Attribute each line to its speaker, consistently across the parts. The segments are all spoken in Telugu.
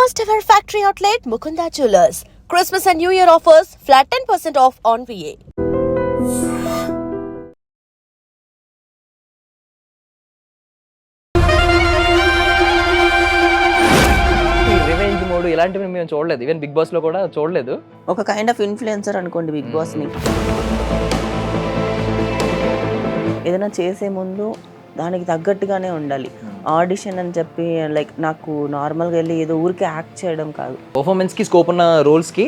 Speaker 1: First ever factory outlet Mukunda Jewelers. Christmas and New Year offers flat 10% off on VA.
Speaker 2: Revenge mode ఇలాంటివి మేము చూడలేదు. ఈవెన్ బిగ్ బాస్ లో కూడా చూడలేదు.
Speaker 3: ఒక కైండ్ ఆఫ్ ఇన్ఫ్లుయెన్సర్ అనుకోండి బిగ్ బాస్ ని. ఏదైనా చేసే ముందు దానికి తగ్గట్టుగానే ఉండాలి. ఆడిషన్ అని చెప్పి లైక్ నాకు నార్మల్గా వెళ్ళి ఏదో ఊరికే యాక్ట్ చేయడం కాదు.
Speaker 2: పర్ఫార్మెన్స్ కి స్కోప్ ఉన్న రోల్స్ కి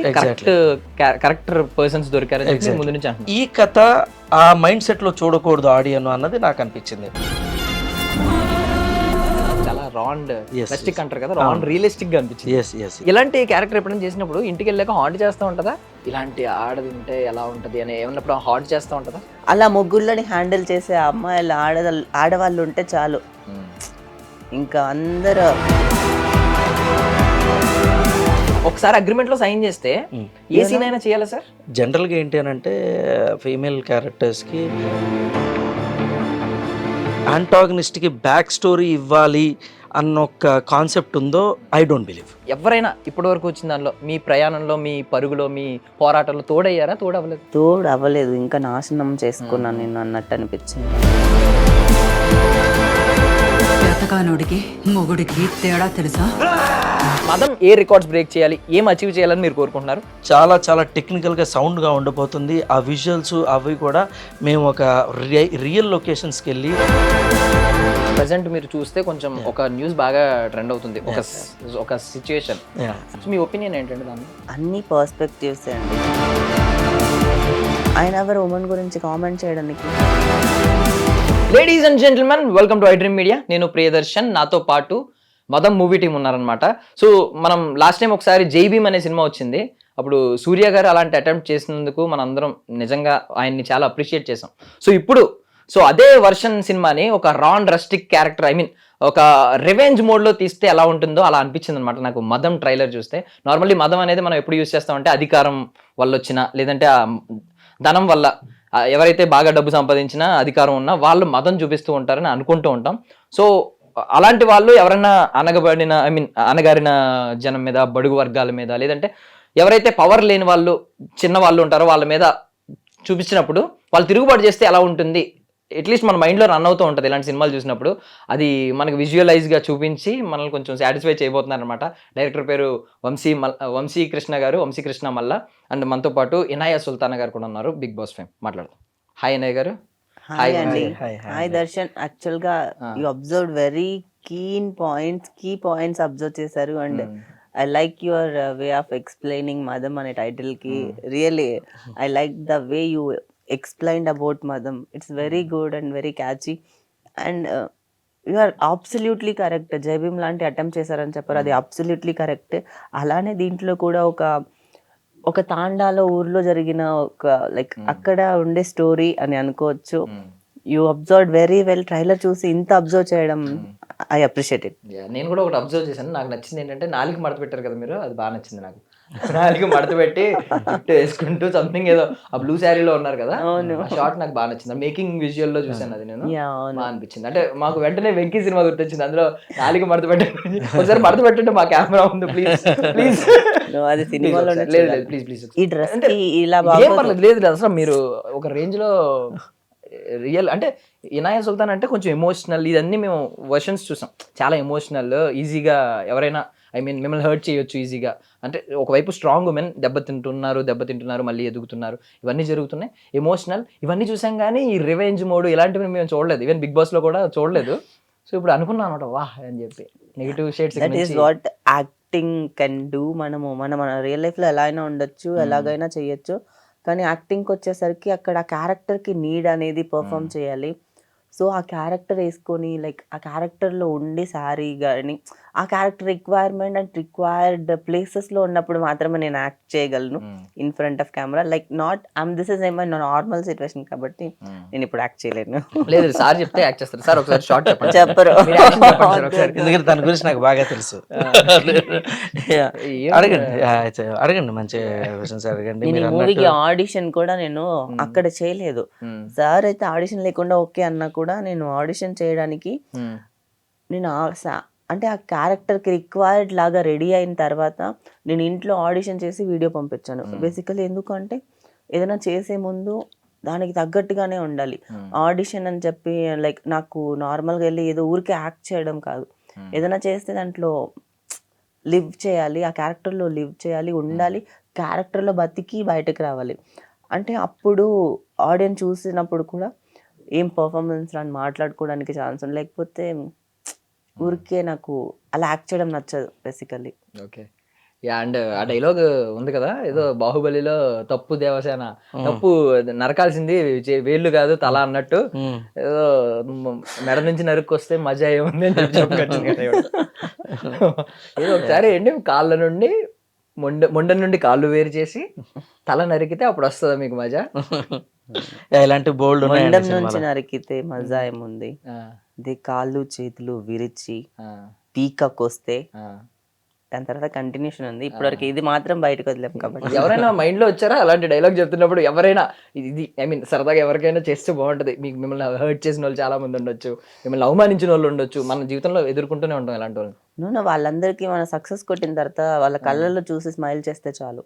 Speaker 2: కరెక్టర్ పర్సన్స్ దొరికారని చెప్పి ముందు నుంచి అంటున్నాను.
Speaker 4: ఈ కథ ఆ మైండ్ సెట్ లో చూడకూడదు ఆడియన్ అన్నది నాకు అనిపించింది.
Speaker 2: చాలా రాండ్
Speaker 4: Yes,
Speaker 2: రిస్టిక్
Speaker 4: yes.
Speaker 2: అంటారు కదా, రాండ్ రియలిస్టిక్ గా అనిపించింది. ఇలాంటి క్యారెక్టర్ ఎప్పుడైనా చేసినప్పుడు ఇంటికి వెళ్ళాక హాంట్ చేస్తూ ఉంటుందా? ఇలాంటి ఆడది ఉంటే ఎలా ఉంటది అని ఏమన్నప్పుడు హాంట్ చేస్తూ ఉంటుందా?
Speaker 3: అలా ముగ్గుళ్ళని హ్యాండిల్ చేసే అమ్మాయిలు ఆడవాళ్ళు ఉంటే చాలు, ఇంకా అందరూ.
Speaker 2: ఒకసారి అగ్రిమెంట్ లో సైన్ చేస్తే ఏ సీన్ అయినా చేయాలా సార్?
Speaker 4: జనరల్గా ఏంటి అని అంటే ఫీమేల్ క్యారెక్టర్స్కి యాంటాగనిస్ట్కి బ్యాక్ స్టోరీ ఇవ్వాలి అన్న ఒక కాన్సెప్ట్ ఉందో ఐ డోంట్ బిలీవ్.
Speaker 2: ఎవరైనా ఇప్పటి వరకు వచ్చిన దానిలో మీ ప్రయాణంలో, మీ పరుగులో, మీ పోరాటంలో తోడయ్యారా? తోడవ్వలేదు?
Speaker 3: తోడు అవ్వలేదు, ఇంకా నాశనం చేసుకున్నాను నేను అన్నట్టు అనిపించింది.
Speaker 5: చేతకానుడికి మొగుడికి తేడా తెలుసా?
Speaker 2: మదం ఏ రికార్డ్స్ బ్రేక్ చేయాలి, ఏం అచీవ్ చేయాలని మీరు కోరుకుంటున్నారు?
Speaker 4: చాలా చాలా టెక్నికల్గా సౌండ్గా ఉండబోతుంది. ఆ విజువల్స్ అవి కూడా మేము ఒక రియల్ లొకేషన్స్కి వెళ్ళి
Speaker 2: ప్రజెంట్ మీరు చూస్తే కొంచెం ఒక న్యూస్ బాగా ట్రెండ్ అవుతుంది, ఒక సిచ్యుయేషన్. మీ ఒపీనియన్ ఏంటంటే దాన్ని?
Speaker 3: అన్ని పర్స్పెక్టివ్స్ అండి. ఆయన ఎవరు ఉమెన్ గురించి కామెంట్ చేయడానికి?
Speaker 2: Ladies and gentlemen, welcome to I dream media. నేను ప్రియదర్శన్, నాతో పాటు మదం మూవీ టీం ఉన్నారనమాట. సో మనం లాస్ట్ టైం ఒకసారి జై భీమ్ అనే సినిమా వచ్చింది. అప్పుడు సూర్య గారు అలాంటి అటెంప్ట్ చేసినందుకు మనందరం నిజంగా ఆయన్ని చాలా అప్రిషియేట్ చేసాం. సో అదే వర్షన్ సినిమాని ఒక రాన్ రస్టిక్ క్యారెక్టర్, ఐ మీన్ ఒక రివెంజ్ మోడ్లో తీస్తే ఎలా ఉంటుందో అలా అనిపించింది అనమాట నాకు మదం ట్రైలర్ చూస్తే. నార్మల్లీ మదం అనేది మనం ఎప్పుడు యూజ్ చేస్తామంటే అధికారం వల్ల వచ్చిన, లేదంటే ధనం వల్ల, ఎవరైతే బాగా డబ్బు సంపాదించినా అధికారం ఉన్నా వాళ్ళు మదం చూపిస్తూ ఉంటారని అనుకుంటూ ఉంటాం. సో అలాంటి వాళ్ళు ఎవరైనా అనగారిన జనం మీద, బడుగు వర్గాల మీద, లేదంటే ఎవరైతే పవర్ లేని వాళ్ళు, చిన్న వాళ్ళు ఉంటారో వాళ్ళ మీద చూపించినప్పుడు వాళ్ళు తిరుగుబాటు చేస్తే ఎలా ఉంటుంది, అట్లీస్ట్ మన మైండ్లో రన్ అవుతూ ఉంటుంది ఇలాంటి సినిమాలు చూసినప్పుడు. అది మనకు విజువలైజ్గా చూపించి మనల్ని కొంచెం సాటిస్ఫై చేయబోతున్నారు అనమాట. డైరెక్టర్ పేరు వంశీ కృష్ణ మల్ల. అండ్ మనతో పాటు ఇనాయా సుల్తానా గారు కూడా ఉన్నారు, బిగ్ బాస్ ఫేమ్. మాట్లాడదాం. హాయ్ ఇనాయా గారు.
Speaker 3: హాయ్ అండి. హాయ్ దర్శన్. యాక్చువల్గా you observe very key points observe చేశారు. And I like your way of explaining Madham అనే టైటిల్ కి. Really I like the way you explained about Madam. It's very good and very catchy, and you are absolutely correct. జై భీమ్ లాంటి అటెంప్ట్ చేశారని చెప్పారు, అది అబ్సల్యూట్లీ కరెక్ట్. అలానే దీంట్లో కూడా ఒక తాండాలో ఊర్లో జరిగిన ఒక లైక్ అక్కడ ఉండే స్టోరీ అని అనుకోవచ్చు. You observe very well. Trailer చూసి ఇంత అబ్జర్వ్ చేయడం ఐ అప్రిషియేట్ ఇట్.
Speaker 2: నేను కూడా ఒకటి అబ్జర్వ్ చేశాను, నాకు నచ్చింది ఏంటంటే నాలుగు మడత పెట్టారు కదా మీరు, అది బాగా నచ్చింది నాకు. నాలుగు మడత పెట్టి వేసుకుంటూ సంథింగ్ ఏదో ఆ బ్లూ శారీలో ఉన్నారు కదా, షార్ట్ నాకు బాగా నచ్చింది. మేకింగ్ విజువల్ లో చూసాను, అది నేను బాగా అనిపించింది. అంటే మాకు వెంటనే వెంకీ సినిమా గుర్తొచ్చింది, అందులో నాలుగు మడత పెట్టి ఒకసారి మడత పెట్టుంటే మా కెమెరా ఉంది, ప్లీజ్
Speaker 3: అది సినిమాలో
Speaker 2: ప్లీజ్
Speaker 3: ఈ డ్రెస్ ఇలా
Speaker 2: లేదు అసలు మీరు ఒక రేంజ్ లో రియల్. అంటే ఇనాయా సుల్తాన్ అంటే కొంచెం ఎమోషనల్, ఇదన్నీ మేము వర్షన్స్ చూసాం, చాలా ఎమోషనల్. ఈజీగా ఎవరైనా మిమ్మల్ని హర్ట్ చేయొచ్చు ఈజీగా. అంటే ఒకవైపు స్ట్రాంగ్ ఉమెన్ దెబ్బతింటున్నారు, మళ్ళీ ఎదుగుతున్నారు, ఇవన్నీ జరుగుతున్నాయి, ఎమోషనల్, ఇవన్నీ చూసాం. కానీ ఈ రివెంజ్ మోడ్ ఇలాంటివి మేము చూడలేదు, ఈవెన్ బిగ్ బాస్ లో కూడా చూడలేదు. సో ఇప్పుడు అనుకున్నాను అనమాట, వాహ్ అని చెప్పి negative shades.
Speaker 3: That is what acting can do. మన రియల్ లైఫ్ లో ఎలా అయినా ఉండొచ్చు, ఎలాగైనా చేయొచ్చు, కానీ యాక్టింగ్కి వచ్చేసరికి అక్కడ ఆ క్యారెక్టర్కి నీడ్ అనేది పర్ఫామ్ చేయాలి. సో ఆ క్యారెక్టర్ వేసుకొని లైక్ ఆ క్యారెక్టర్లో ఉండి శారీ కానీ ఆ క్యారెక్టర్ రిక్వైర్మెంట్ అండ్ రిక్వైర్డ్ ప్లేసెస్లో ఉన్నప్పుడు మాత్రమే నేను యాక్ట్ చేయగలను in front of camera. Like not this is my normal situation కాబట్టి నేను ఇప్పుడు యాక్ట్ చేయలేను.
Speaker 2: లేదు సార్ చెప్తే యాక్ట్ చేస్తారు సార్, ఒకసారి షార్ట్
Speaker 3: చెప్పరు,
Speaker 4: ఎందుకంటే దాని గురించి నాకు బాగా తెలుసు. అడగండి మంచి క్వశ్చన్స్ అడగండి.
Speaker 3: నేను మూవీకి ఆడిషన్ కూడా నేను అక్కడ చేయలేదు. సార్ అయితే ఆడిషన్ లేకుండా ఓకే అన్నా కూడా నేను ఆడిషన్ చేయడానికి నేను అంటే ఆ క్యారెక్టర్కి రిక్వైర్డ్ లాగా రెడీ అయిన తర్వాత నేను ఇంట్లో ఆడిషన్ చేసి వీడియో పంపించాను. బేసికలీ ఎందుకంటే ఏదైనా చేసే ముందు దానికి తగ్గట్టుగానే ఉండాలి. ఆడిషన్ అని చెప్పి లైక్ నాకు నార్మల్గా వెళ్ళి ఏదో ఊరికే యాక్ట్ చేయడం కాదు. ఏదైనా చేస్తే దాంట్లో లివ్ చేయాలి, ఆ క్యారెక్టర్లో లివ్ చేయాలి, ఉండాలి, క్యారెక్టర్లో బతికి బయటకు రావాలి. అంటే అప్పుడు ఆడియన్స్ చూసినప్పుడు కూడా ఏం పర్ఫార్మెన్స్ అని మాట్లాడుకోవడానికి ఛాన్స్ ఉంది. లేకపోతే ఊరికే నాకు అలా యాక్ట్ చేయడం నచ్చదు బేసికల్లీ.
Speaker 2: ఓకే. అండ్ ఆ డైలాగ్ ఉంది కదా, ఏదో బాహుబలిలో తప్పు దేవసేన, తప్పు నరకాల్సింది వేళ్ళు కాదు తల అన్నట్టు, ఏదో మెడ నుంచి నరుక్కొస్తే మజా ఏముంది అని చెప్పొచ్చింది కదా. ఏదో ఒకసారి ఏంటి కాళ్ళ నుండి మొండ నుండి కాళ్ళు వేరు చేసి తల నరికితే అప్పుడు వస్తుందా మీకు మజా?
Speaker 4: ఇలాంటి బోల్డ్
Speaker 3: మొండం నుంచి నరికితే మజా ఏముంది, ఇది కాళ్ళు చేతులు విరిచి పీకకొస్తే దాని తర్వాత కంటిన్యూషన్ ఉంది. ఇప్పటివరకు ఇది మాత్రం బయటకు వదిలేము కాబట్టి.
Speaker 2: ఎవరైనా మైండ్ లో వచ్చారా అలాంటి డైలాగ్ చెప్తున్నప్పుడు? ఎవరైనా ఇది ఐ మీన్ సరదాగా ఎవరికైనా చేస్తే బాగుంటది, మీకు మిమ్మల్ని హర్ట్ చేసిన వాళ్ళు చాలా మంది ఉండొచ్చు, మిమ్మల్ని అవమానించిన వాళ్ళు ఉండొచ్చు, మన జీవితంలో ఎదుర్కొంటూనే ఉంటాం ఇలాంటి వాళ్ళు.
Speaker 3: వాళ్ళందరికీ మన సక్సెస్ కొట్టిన తర్వాత వాళ్ళ కళ్ళల్లో చూసి స్మైల్ చేస్తే చాలు.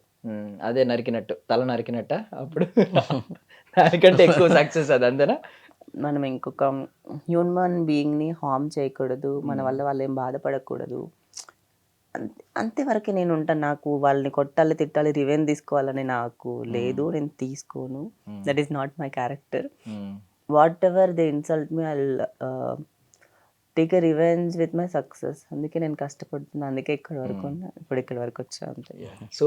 Speaker 2: అదే నరికినట్టు, తల నరికినట్ట, అప్పుడు దానికంటే ఎక్కువ సక్సెస్ అది, అంతేనా?
Speaker 3: మనం ఇంకొక హ్యూమన్ బీయింగ్ని హార్మ్ చేయకూడదు, మన వల్ల వాళ్ళు ఏం బాధపడకూడదు, అంతేవరకు నేను ఉంటాను. నాకు వాళ్ళని కొట్టాలి తిట్టాలి రివెంజ్ తీసుకోవాలని నాకు లేదు, నేను తీసుకోను. That is not my character. What ever they insult me, I take a revenge with my success. అందుకే నేను కష్టపడుతున్నాను, అందుకే ఇక్కడ వరకు ఉన్నా, ఇప్పుడు ఇక్కడ వరకు వచ్చా అంతే.
Speaker 2: సో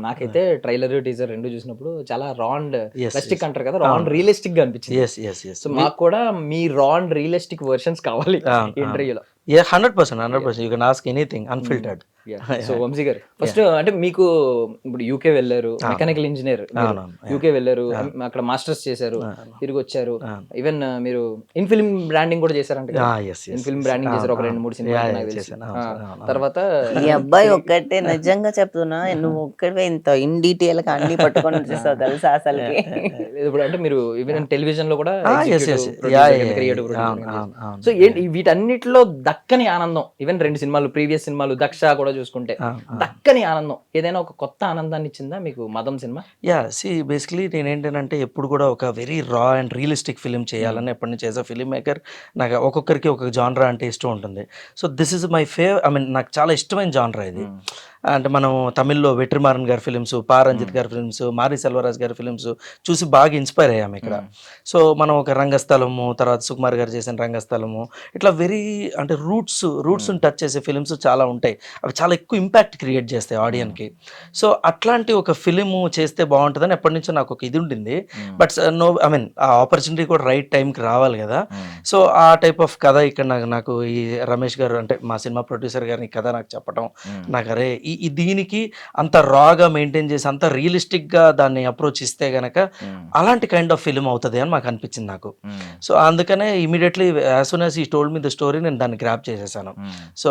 Speaker 2: నాకైతే ట్రైలర్ టీజర్ రెండు చూసినప్పుడు చాలా రాండ్ రియలిస్టిక్ అంటారు కదా, రాండ్ రియలిస్టిక్ గా అనిపించింది. సో మాకు కూడా మీ రాండ్ రియలిస్టిక్ వర్షన్స్ కావాలి ఇంటర్వ్యూలో.
Speaker 4: 100%. You can ask anything unfiltered.
Speaker 2: So Vamshi garu, first అంటే మీకు ఇప్పుడు యూకే వెళ్ళారు, మెకానికల్ ఇంజనీర్, యూకే వెళ్ళారు, అక్కడ మాస్టర్స్ చేశారు, తిరిగి వచ్చారు, ఈవెన్ మీరు ఇన్ ఫిల్మ్ బ్రాండింగ్ కూడా చేశారంట. ఇన్ ఫిల్మ్ బ్రాండింగ్ చేశారు ఒక 2-3 సినిమాలు. తర్వాత
Speaker 3: ఈ అబ్బాయి ఒక్కటే నిజంగా చెప్తున్నా, నువ్వు ఒక్కడే ఇంత ఇన్ డీటెయిల్ గా అన్ని పట్టుకొని వచ్చేస్తావు తెలుసా అసలుకి.
Speaker 2: ఇప్పుడు అంటే మీరు ఈవెన్ టెలివిజన్ లో కూడా క్రియేటివ్ ప్రొడ్యూసర్. సో ఏంటి వీటన్నిటిలో దక్కని ఆనందం, ఈవెన్ 2 సినిమాలు ప్రీవియస్ సినిమాలు దక్ష కూడా చూసుకుంటే దక్కని ఆనందం, ఏదైనా ఒక కొత్త ఆనందాన్ని ఇచ్చిందా మీకు మదం సినిమా?
Speaker 4: బేసికలీ నేనేంటంటే ఎప్పుడు కూడా ఒక వెరీ రా అండ్ రియలిస్టిక్ ఫిలిం చేయాలని ఎప్పటి నుంచి యాజ్ అ ఫిలిం మేకర్ నాకు ఒక్కొక్కరికి ఒక జానరా అంటే ఇష్టం ఉంటుంది. So this is my I mean నాకు చాలా ఇష్టమైన జానరా ఇది. అంటే మనం తమిళ్లో వెట్రిమారన్ గారి ఫిలిమ్స్, రంజిత్ గారి ఫిలిమ్స్, మారి సెల్వరాజ్ గారి ఫిలిమ్స్ చూసి బాగా ఇన్స్పైర్ అయ్యాము ఇక్కడ. సో మనం ఒక రంగస్థలము, తర్వాత సుకుమార్ గారు చేసిన రంగస్థలము, ఇట్లా వెరీ అంటే రూట్స్ టచ్ చేసే ఫిలిమ్స్ చాలా ఉంటాయి. అవి చాలా ఎక్కువ ఇంపాక్ట్ క్రియేట్ చేస్తాయి ఆడియన్కి. సో అట్లాంటి ఒక ఫిలిము చేస్తే బాగుంటుందని ఎప్పటి నుంచో నాకు ఒక ఇది ఉండింది. బట్ నో ఐ మీన్ ఆ ఆపర్చునిటీ కూడా రైట్ టైంకి రావాలి కదా. సో ఆ టైప్ ఆఫ్ కథ ఇక్కడ నాకు ఈ రమేష్ గారు అంటే మా సినిమా ప్రొడ్యూసర్ గారిని కథ నాకు చెప్పడం, నాకు అరే ఈ దీనికి అంత రాగా మెయింటైన్ చేసి అంత రియలిస్టిక్గా దాన్ని అప్రోచ్ ఇస్తే గనక అలాంటి కైండ్ ఆఫ్ ఫిలిం అవుతుంది అని నాకు అనిపించింది నాకు. సో అందుకనే ఇమీడియట్లీ యాజ్ సూన్ యాజ్ ఈ టోల్డ్ మీ ద స్టోరీ నేను దాన్ని గ్రాప్ చేసేసాను. సో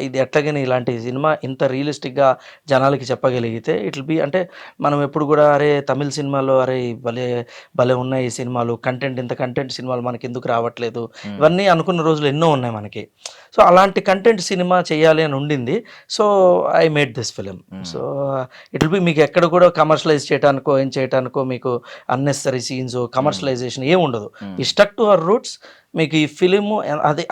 Speaker 4: ఇది ఎట్లాగని ఇలాంటి సినిమా ఇంత రియలిస్టిక్గా జనాలకి చెప్పగలిగితే ఇట్ విల్ బి అంటే మనం ఎప్పుడు కూడా అరే తమిళ సినిమాలో అరే భలే ఉన్నాయి ఈ సినిమాలు, ఇంత కంటెంట్ సినిమాలు మనకి ఎందుకు రావట్లేదు, ఇవన్నీ అనుకున్న రోజులు ఎన్నో ఉన్నాయి మనకి. సో అలాంటి కంటెంట్ సినిమా చేయాలి అని ఉండింది. So I made this film. So it will be మీకు ఎక్కడ కూడా కమర్షియలైజ్ చేయడానికో ఏం చేయడానికో మీకు అన్నెసరీ సీన్స్ కమర్షియలైజేషన్ ఏం ఉండదు. ఈ స్టక్ టు అవర్ రూట్స్. మీకు ఈ ఫిలిము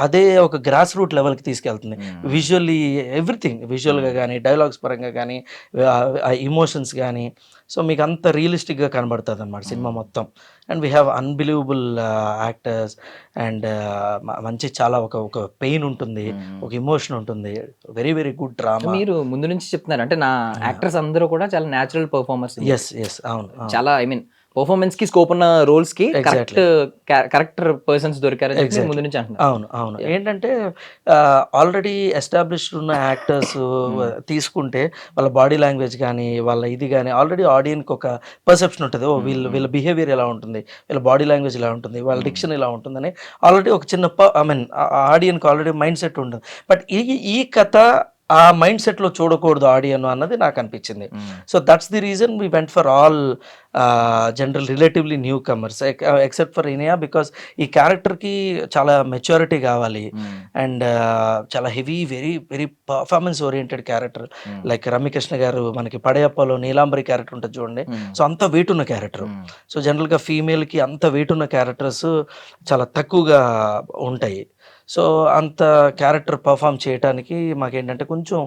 Speaker 4: అదే ఒక గ్రాస్ రూట్ లెవెల్కి తీసుకెళ్తుంది. విజువల్లీ ఎవ్రీథింగ్, విజువల్గా కానీ డైలాగ్స్ పరంగా కానీ ఇమోషన్స్ కానీ. సో మీకు అంత రియలిస్టిక్గా కనబడుతుంది అన్నమాట సినిమా మొత్తం. And we have unbelievable actors and మంచి చాలా ఒక పెయిన్ ఉంటుంది, ఒక ఇమోషన్ ఉంటుంది, వెరీ వెరీ గుడ్ డ్రామా.
Speaker 2: మీరు ముందు నుంచి చెప్తున్నారు అంటే నా యాక్టర్స్ అందరూ కూడా చాలా న్యాచురల్ పర్ఫార్మర్స్.
Speaker 4: అవును,
Speaker 2: చాలా ఐ మీన్ పర్ఫార్మెన్స్ కి స్కోప్ ఉన్న రోల్స్ కి కరెక్టర్ పర్సన్స్ దొరికారని ముందు నుంచి అంటున్నారు.
Speaker 4: అవును. ఏంటంటే ఆల్రెడీ ఎస్టాబ్లిష్డ్ ఉన్న యాక్టర్స్ తీసుకుంటే వాళ్ళ బాడీ లాంగ్వేజ్ కానీ వాళ్ళ ఇది కానీ ఆల్రెడీ ఆడియన్కి ఒక పర్సెప్షన్ ఉంటుంది. వీళ్ళ బిహేవియర్ ఎలా ఉంటుంది, వీళ్ళ బాడీ లాంగ్వేజ్ ఎలా ఉంటుంది, వాళ్ళ డిక్షన్ ఎలా ఉంటుందని ఆల్రెడీ ఒక చిన్న ఐ మీన్ ఆడియన్కి ఆల్రెడీ మైండ్ సెట్ ఉంటుంది. బట్ ఈ కథ ఆ మైండ్ సెట్లో చూడకూడదు ఆడియన్ అన్నది నాకు అనిపించింది. So that's the reason we went for all general relatively newcomers except for Iniya, because ఈ క్యారెక్టర్కి చాలా మెచ్యూరిటీ కావాలి అండ్ చాలా heavy very very performance oriented character. Like Ramyakrishna garu మనకి పడయప్పలో నీలాంబరి క్యారెక్టర్ ఉంటుంది చూడండి, సో అంత వెయిట్ ఉన్న క్యారెక్టర్. సో జనరల్గా ఫీమేల్కి అంత వెయిట్ ఉన్న క్యారెక్టర్స్ చాలా తక్కువగా ఉంటాయి. సో అంత క్యారెక్టర్ పర్ఫామ్ చేయడానికి మాకేంటంటే కొంచెం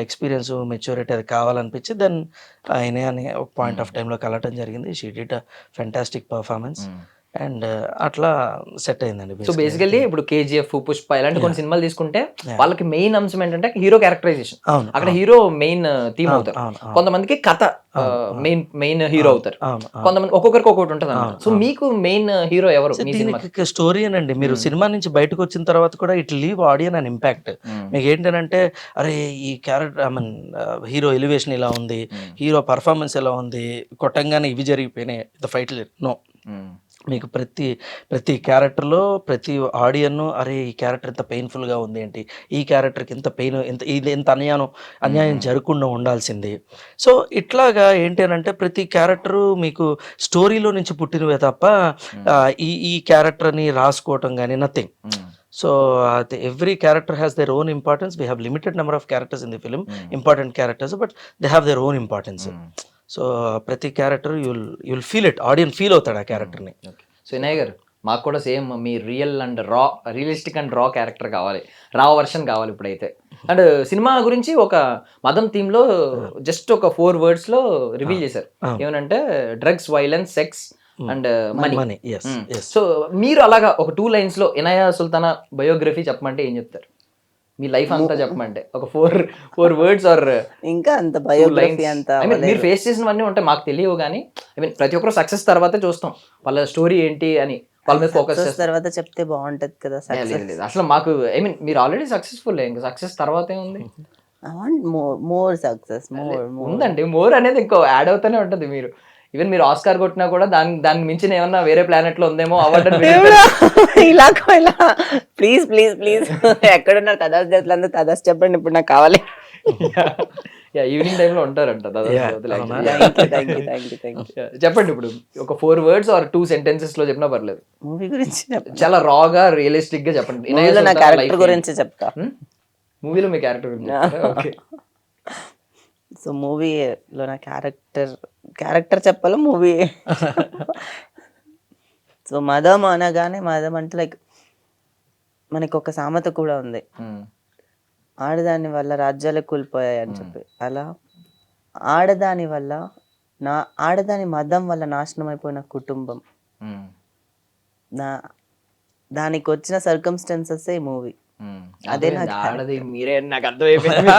Speaker 4: ఎక్స్పీరియన్స్ మెచ్యూరిటీ అది కావాలనిపించి దెన్ ఆయనే అని ఒక పాయింట్ ఆఫ్ టైంలో కలవటం జరిగింది. She did a fantastic performance and అట్లా సెట్ అయిందండి.
Speaker 2: సో బేసికల్లీ ఇప్పుడు కేజీఎఫ్, పుష్ప ఇలాంటి కొన్ని సినిమాలు తీసుకుంటే వాళ్ళకి మెయిన్ అంశం ఏంటంటే హీరో క్యారెక్టరైజేషన్. అక్కడ హీరో మెయిన్ థీమ్ అవుతారు. కొంతమందికి కథ మెయిన్ హీరో అవుతారు. కొంతమంది ఒక్కొక్కరికి ఒక్కొక్కటి ఉంటుంది అన్నమాట. సో మీకు మెయిన్ హీరో ఎవరు?
Speaker 4: దీనికి స్టోరీ అనండి, మీరు సినిమా నుంచి బయటకు వచ్చిన తర్వాత కూడా it leave audience and impact. మీకు ఏంటంటే అరే ఈ character I mean hero elevation ఇలా ఉంది, హీరో పర్ఫార్మెన్స్ ఎలా ఉంది, కొట్టంగానే ఇవి జరిగిపోయినాయి, ద ఫైట్ నో. మీకు ప్రతి క్యారెక్టర్లో ప్రతి ఆడియన్ అరే ఈ క్యారెక్టర్ ఇంత పెయిన్ఫుల్గా ఉంది ఏంటి, ఈ క్యారెక్టర్కి ఇంత పెయిన్ ఇంత అన్యాయం జరగకుండా ఉండాల్సింది. సో ఇట్లాగా ఏంటి అని అంటే ప్రతి క్యారెక్టరు మీకు స్టోరీలో నుంచి పుట్టినవే తప్ప ఈ క్యారెక్టర్ని రాసుకోవటం కానీ nothing. So every character has their own importance. We have limited number of characters in the film, important characters, but they have their own importance. So ప్రతి character you'll feel it, audience feel అవుతాడు ఆ క్యారెక్టర్ని.
Speaker 2: సో వినయ్ గారు, మాకు కూడా సేమ్ మీ real and realistic and raw character కావాలి, రా వర్షన్ కావాలి ఇప్పుడైతే. అండ్ సినిమా గురించి ఒక మదం థీమ్లో జస్ట్ ఒక 4 wordsలో రివీల్ చేశారు. ఏమనంటే drugs, violence, sex and money. So మీరు అలాగా ఒక 2 linesలో ఇనాయా సుల్తానా బయోగ్రఫీ చెప్పమంటే ఏం చెప్తారు? మీ లైఫ్ అంతా చెప్పమంటే ఒక 4 words ఆర్
Speaker 3: ఇంకా అంత బయోగ్రఫీ అంత
Speaker 2: మీరు ఫేస్ చేసినవన్నీ ఉంటాయి, మాకు తెలియవు కానీ ఐ మీన్ ప్రతి ఒక్కరు సక్సెస్ తర్వాతే చూస్తాం వాళ్ళ స్టోరీ ఏంటి అని, వాళ్ళ మీద ఫోకస్ చేస్తాం.
Speaker 3: తర్వాత చెప్తే బాగుంటది కదా.
Speaker 2: అసలు మాకు ఐ మీన్ మీరు ఆల్రెడీ సక్సెస్ఫుల్, ఇంకా సక్సెస్ తర్వాత ఏముంది?
Speaker 3: మోర్ సక్సెస్
Speaker 2: ఉందండి, మోర్ అనేది ఇంకో యాడ్ అవుతూనే ఉంటుంది. మీరు ఈవెన్ మీరు ఆస్కార్ కొట్టినా కూడా దానికి మించిన ఏమన్నా వేరే ప్లానెట్ లో ఉందేమో అవార్డు.
Speaker 3: ఇలా ప్లీజ్ ప్లీజ్ ప్లీజ్ ఎక్కడున్నారు తదాస్ చేతులందరూ తదాస్ చెప్పండి, ఇప్పుడు నాకు కావాలి.
Speaker 2: ఈవినింగ్ టైంలో ఉంటారంట. చెప్పండి ఇప్పుడు ఒక 4 words ఆర్ 2 sentences లో చెప్పినా పర్లేదు.
Speaker 3: మూవీ గురించి
Speaker 2: చాలా రాగా రియలిస్టిక్ గా చెప్పండి.
Speaker 3: నా క్యారెక్టర్ గురించి చెప్తా.
Speaker 2: మూవీలో మీ క్యారెక్టర్ గురించి.
Speaker 3: సో మూవీలో నా క్యారెక్టర్ చెప్పాలి, మూవీ. సో మదం అనగానే, మదం అంటే లైక్ మనకి ఒక సామెత కూడా ఉంది, ఆడదాని వల్ల రాజ్యాలే కూలిపోయాయి అని చెప్పి. అలా ఆడదాని మదం వల్ల నాశనం అయిపోయిన కుటుంబం, దానికి వచ్చిన సర్కమ్స్టాన్సెస్ ఈ మూవీ. అదే
Speaker 2: ఆడది మీరే, నాకు అర్థమైపోయింది.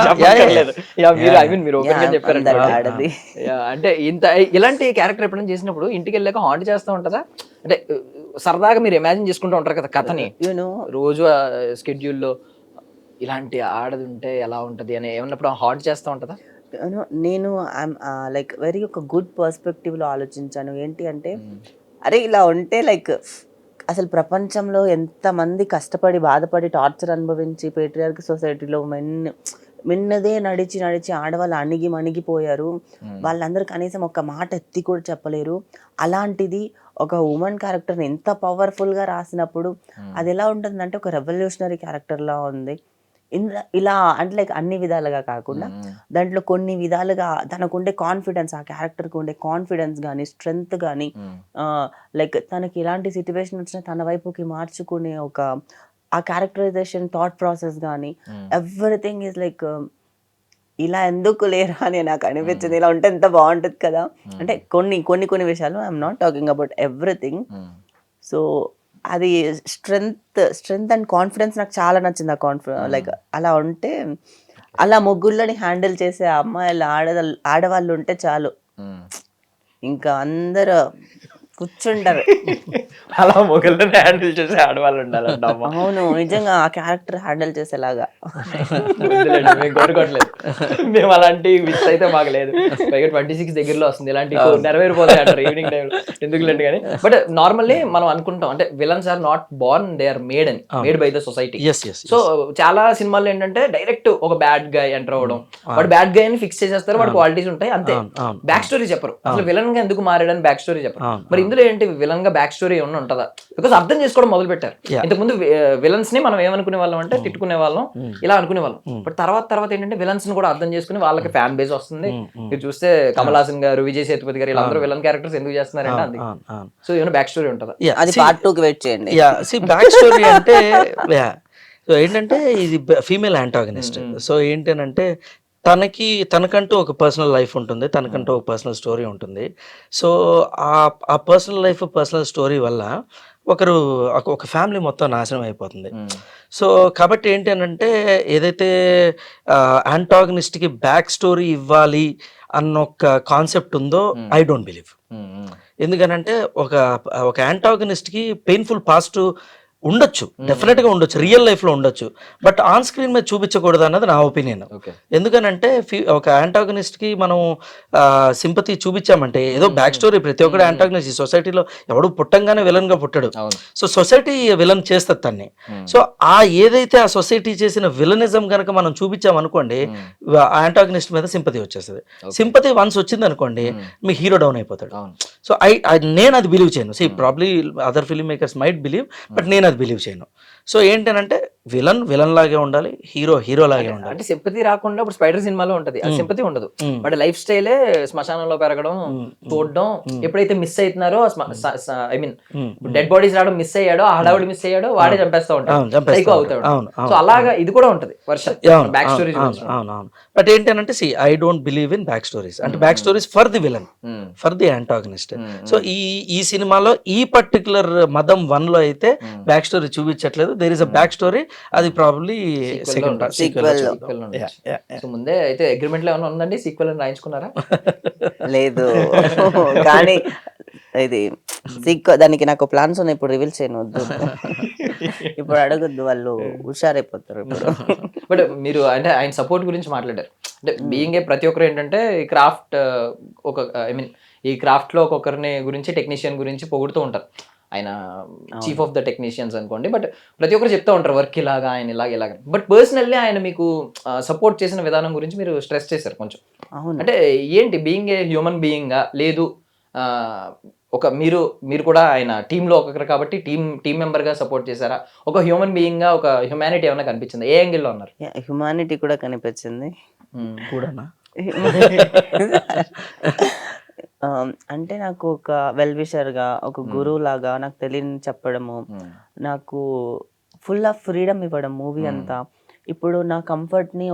Speaker 2: అంటే ఇంత ఇలాంటి క్యారెక్టర్ ఎప్పుడైనా చేసినప్పుడు ఇంటికి వెళ్ళాక హాంట్ చేస్తూ ఉంటుందా? అంటే సరదాగా మీరు ఇమాజిన్ చేసుకుంటూ ఉంటారు కదా కథని, రోజు స్కెడ్యూల్లో ఇలాంటి ఆడది ఉంటే ఎలా ఉంటది అని ఏమన్నప్పుడు హాంట్ చేస్తూ ఉంటుందా?
Speaker 3: నేను లైక్ వెరీ ఒక గుడ్ పర్స్పెక్టివ్ లో ఆలోచించాను. ఏంటి అంటే అరే ఇలా ఉంటే లైక్ అసలు ప్రపంచంలో ఎంతమంది కష్టపడి బాధపడి టార్చర్ అనుభవించి పేట్రియార్కి సొసైటీలో మిన్నదే నడిచి ఆడవాళ్ళు అణిగిపోయారు. వాళ్ళందరూ కనీసం ఒక మాట ఎత్తి కూడా చెప్పలేరు. అలాంటిది ఒక ఉమెన్ క్యారెక్టర్ని ఎంత పవర్ఫుల్గా రాసినప్పుడు అది ఎలా ఉంటుందంటే ఒక రెవల్యూషనరీ క్యారెక్టర్లా ఉంది. ఇలా అంటే లైక్ అన్ని విధాలుగా కాకుండా దాంట్లో కొన్ని విధాలుగా తనకుండే కాన్ఫిడెన్స్, ఆ క్యారెక్టర్కి ఉండే కాన్ఫిడెన్స్ కానీ స్ట్రెంగ్త్ కానీ లైక్ తనకి ఎలాంటి సిచ్యువేషన్ వచ్చినా తన వైపుకి మార్చుకునే ఒక ఆ క్యారెక్టరైజేషన్, థాట్ ప్రాసెస్ కానీ ఎవ్రీథింగ్ ఈజ్ లైక్ ఇలా ఎందుకు లేరా అని నాకు అనిపించింది. ఇలా ఉంటే ఎంత బాగుంటుంది కదా. అంటే కొన్ని విషయాలు I'm not talking about everything. So అది స్ట్రెంగ్త్ అండ్ కాన్ఫిడెన్స్ నాకు చాలా నచ్చింది. ఆ లైక్ అలా ఉంటే, అలా ముగ్గుళ్ళని హ్యాండిల్ చేసే అమ్మాయిలు ఆడవాళ్ళు ఉంటే చాలు, ఇంకా అందరూ కూర్చుంటారు.
Speaker 2: అలా మొగల్ని హ్యాండిల్ చేసే ఆడవాళ్ళు ఉండాలంట అమ్మ.
Speaker 3: అవును, నిజంగా ఆ క్యారెక్టర్ హ్యాండిల్ చేసేలాగా.
Speaker 2: వద్దులేండి, మేము కోరుకోవట్లేదు. మేము అలాంటి విష్ అయితే మాకు లేదు. పైగా 26 దగ్గరలో వస్తుంది, ఇలాంటి నెరవేరిపోతాయి అంటారు ఈవినింగ్ టైంలో, ఎందుకులేండి కానీ. బట్ నార్మల్లీ మనం అనుకుంటాం అంటే villains are not born, they are made by the society. So చాలా సినిమాల్లో ఏంటంటే డైరెక్ట్ ఒక బ్యాడ్ గాయ్ ఎంటర్ అవ్వడం, వాడు బ్యాడ్ గాయ్ అని ఫిక్స్ చేసేస్తారు, వాడి క్వాలిటీస్ ఉంటాయి అంతే, బ్యాక్ స్టోరీ చెప్పరు. అసలు విలన్ గా ఎందుకు మారాడని బ్యాక్ స్టోరీ చెప్పరు. మరి ఇందులో ఏంటి విలన్ గా బ్యాక్ స్టోరీ ఏమన్నా ఉంటుందా? బికాస్ అర్థం చేసుకోవడం మొదలు పెట్టారు. ఇంతకుముందు విలన్స్ ని మనం ఏమనుకునే వాళ్ళం అంటే తిట్టుకునే వాళ్ళం, ఇలా అనుకునే వాళ్ళం. బట్ తర్వాత ఏంటంటే విలన్స్ ని కూడా అర్థం చేసుకుని వాళ్ళకి ఫ్యాన్ బేస్ వస్తుంది. మీరు చూస్తే కమల్ హాసన్ గారు, విజయ్ సేతుపతి గారు వీళ్ళందరూ విలన్ క్యారెక్టర్స్ ఎందుకు చేస్తున్నారంటే అందుకే. సో ఏమైనా బ్యాక్ స్టోరీ ఉంటుందా?
Speaker 3: అది పార్ట్ 2 కి వెయిట్ చేయండి.
Speaker 4: బ్యాక్ స్టోరీ అంటే సో ఏంటంటే ఇది ఫీమేల్ యాంటాగనిస్ట్. సో ఏంటంటే తనకంటూ ఒక పర్సనల్ లైఫ్ ఉంటుంది, తనకంటూ ఒక పర్సనల్ స్టోరీ ఉంటుంది. సో ఆ పర్సనల్ లైఫ్, పర్సనల్ స్టోరీ వల్ల ఒక ఫ్యామిలీ మొత్తం నాశనం అయిపోతుంది. సో కాబట్టి ఏంటంటే ఏదైతే యాంటాగనిస్ట్కి బ్యాక్ స్టోరీ ఇవ్వాలి అన్న ఒక కాన్సెప్ట్ ఉందో ఐ డోంట్ బిలీవ్. ఎందుకనంటే ఒక యాంటాగనిస్ట్కి పెయిన్ఫుల్ పాస్ట్ ఉండొచ్చు, డెఫినెట్ గా ఉండొచ్చు, రియల్ లైఫ్ లో ఉండొచ్చు, బట్ ఆన్ స్క్రీన్ మీద చూపించకూడదు అన్నది నా ఒపీనియన్. ఎందుకనంటే ఒక యాంటాగనిస్ట్ కి మనం సింపతి చూపించామంటే ఏదో బ్యాక్ స్టోరీ, ప్రతి ఒక్కరు యాంటాగనిస్ట్ ఈ సొసైటీలో ఎవడు పుట్టంగానే విలన్ గా పుట్టాడు. సో సొసైటీ విలన్ చేస్తుంది తన్ని. సో ఏదైతే ఆ సొసైటీ చేసిన విలనిజం కనుక మనం చూపించాం అనుకోండి, ఆ యాంటాగనిస్ట్ మీద సింపతి వచ్చేస్తుంది. సింపతి వన్స్ వచ్చింది అనుకోండి, మీ హీరో డౌన్ అయిపోతాడు. సో నేను అది బిలీవ్ చేయను. See probably other film makers might believe, but నేను అది బిలీవ్ చేయను. సో ఏంటనంటే విలన్ లాగే ఉండాలి, హీరో లాగే ఉండాలి.
Speaker 2: అంటే సింపతి రాకుండా ఇప్పుడు స్పైడర్ సినిమాలో ఉంటది, అది సింపతి ఉండదు. బట్ లైఫ్ స్టైలే శ్మశానంలో పెరగడం, చూడడం, ఎప్పుడైతే మిస్ అవుతున్నారో ఐ మీన్ డెడ్ బాడీస్ రావడం మిస్ అయ్యాడో, హడావుడి మిస్ అయ్యాడో వాడే చంపేస్తా ఉంటాడు, సైకో అవుతాడు. సో అలాగా ఇది కూడా ఉంటది వర్షన్ బ్యాక్ స్టోరీ.
Speaker 4: అవునవును. బట్ ఏంటంటే see I don't believe in back stories. అంటే back stories for the villain, for the antagonist. So ఈ సినిమాలో ఈ పర్టికులర్ మదం 1 లో అయితే బ్యాక్ స్టోరీ చూపించట్లేదు. There is a back story, అది ప్రాబ్లీ సెకండ్
Speaker 2: సో ముందే అయితే అగ్రిమెంట్ లో ఏమైనా ఉందండి, సీక్వెల్ అని రాయించుకున్నారా?
Speaker 3: లేదు కానీ ఇది దానికి నాకు ప్లాన్స్ ఉన్నాయి, ఇప్పుడు రివీల్ చేయను, వద్దు. ఇప్పుడు అడగొద్దు, వాళ్ళు హుషారైపోతారు ఇప్పుడు.
Speaker 2: బట్ మీరు అంటే ఆయన సపోర్ట్ గురించి మాట్లాడారు. అంటే బీయింగ్ ప్రతి ఒక్కరు ఏంటంటే ఈ క్రాఫ్ట్ ఈ క్రాఫ్ట్ లో ఒక్కొక్కరిని గురించి, టెక్నీషియన్ గురించి పొగుడుతూ ఉంటారు. ఆయన చీఫ్ ఆఫ్ ద టెక్నీషియన్స్ అనుకోండి, బట్ ప్రతి ఒక్కరు చెప్తూ ఉంటారు వర్క్ ఇలాగా, ఆయన ఇలాగ. బట్ పర్సనల్లీ ఆయన మీకు సపోర్ట్ చేసిన విధానం గురించి మీరు స్ట్రెస్ చేశారు కొంచెం. అంటే ఏంటి బీయింగ్ ఏ హ్యూమన్ బీయింగా, లేదు ఒక మీరు కూడా ఆయన టీంలో ఒకరు కాబట్టి టీం మెంబర్ గా సపోర్ట్ చేశారా? ఒక హ్యూమన్ బీయింగ్ గా ఒక హ్యుమానిటీ ఏమైనా కనిపించింది? ఏ యాంగిల్లో ఉన్నారు?
Speaker 3: హ్యుమానిటీ కూడా కనిపించింది
Speaker 4: కూడానా?
Speaker 3: అంటే నాకు ఒక వెల్ విషర్గా, ఒక గురువు లాగా నాకు తెలియని చెప్పడము, నాకు ఫుల్ ఆఫ్ ఫ్రీడమ్ ఇవ్వడం మూవీ అంతా. ఇప్పుడు నా కంఫర్ట్ని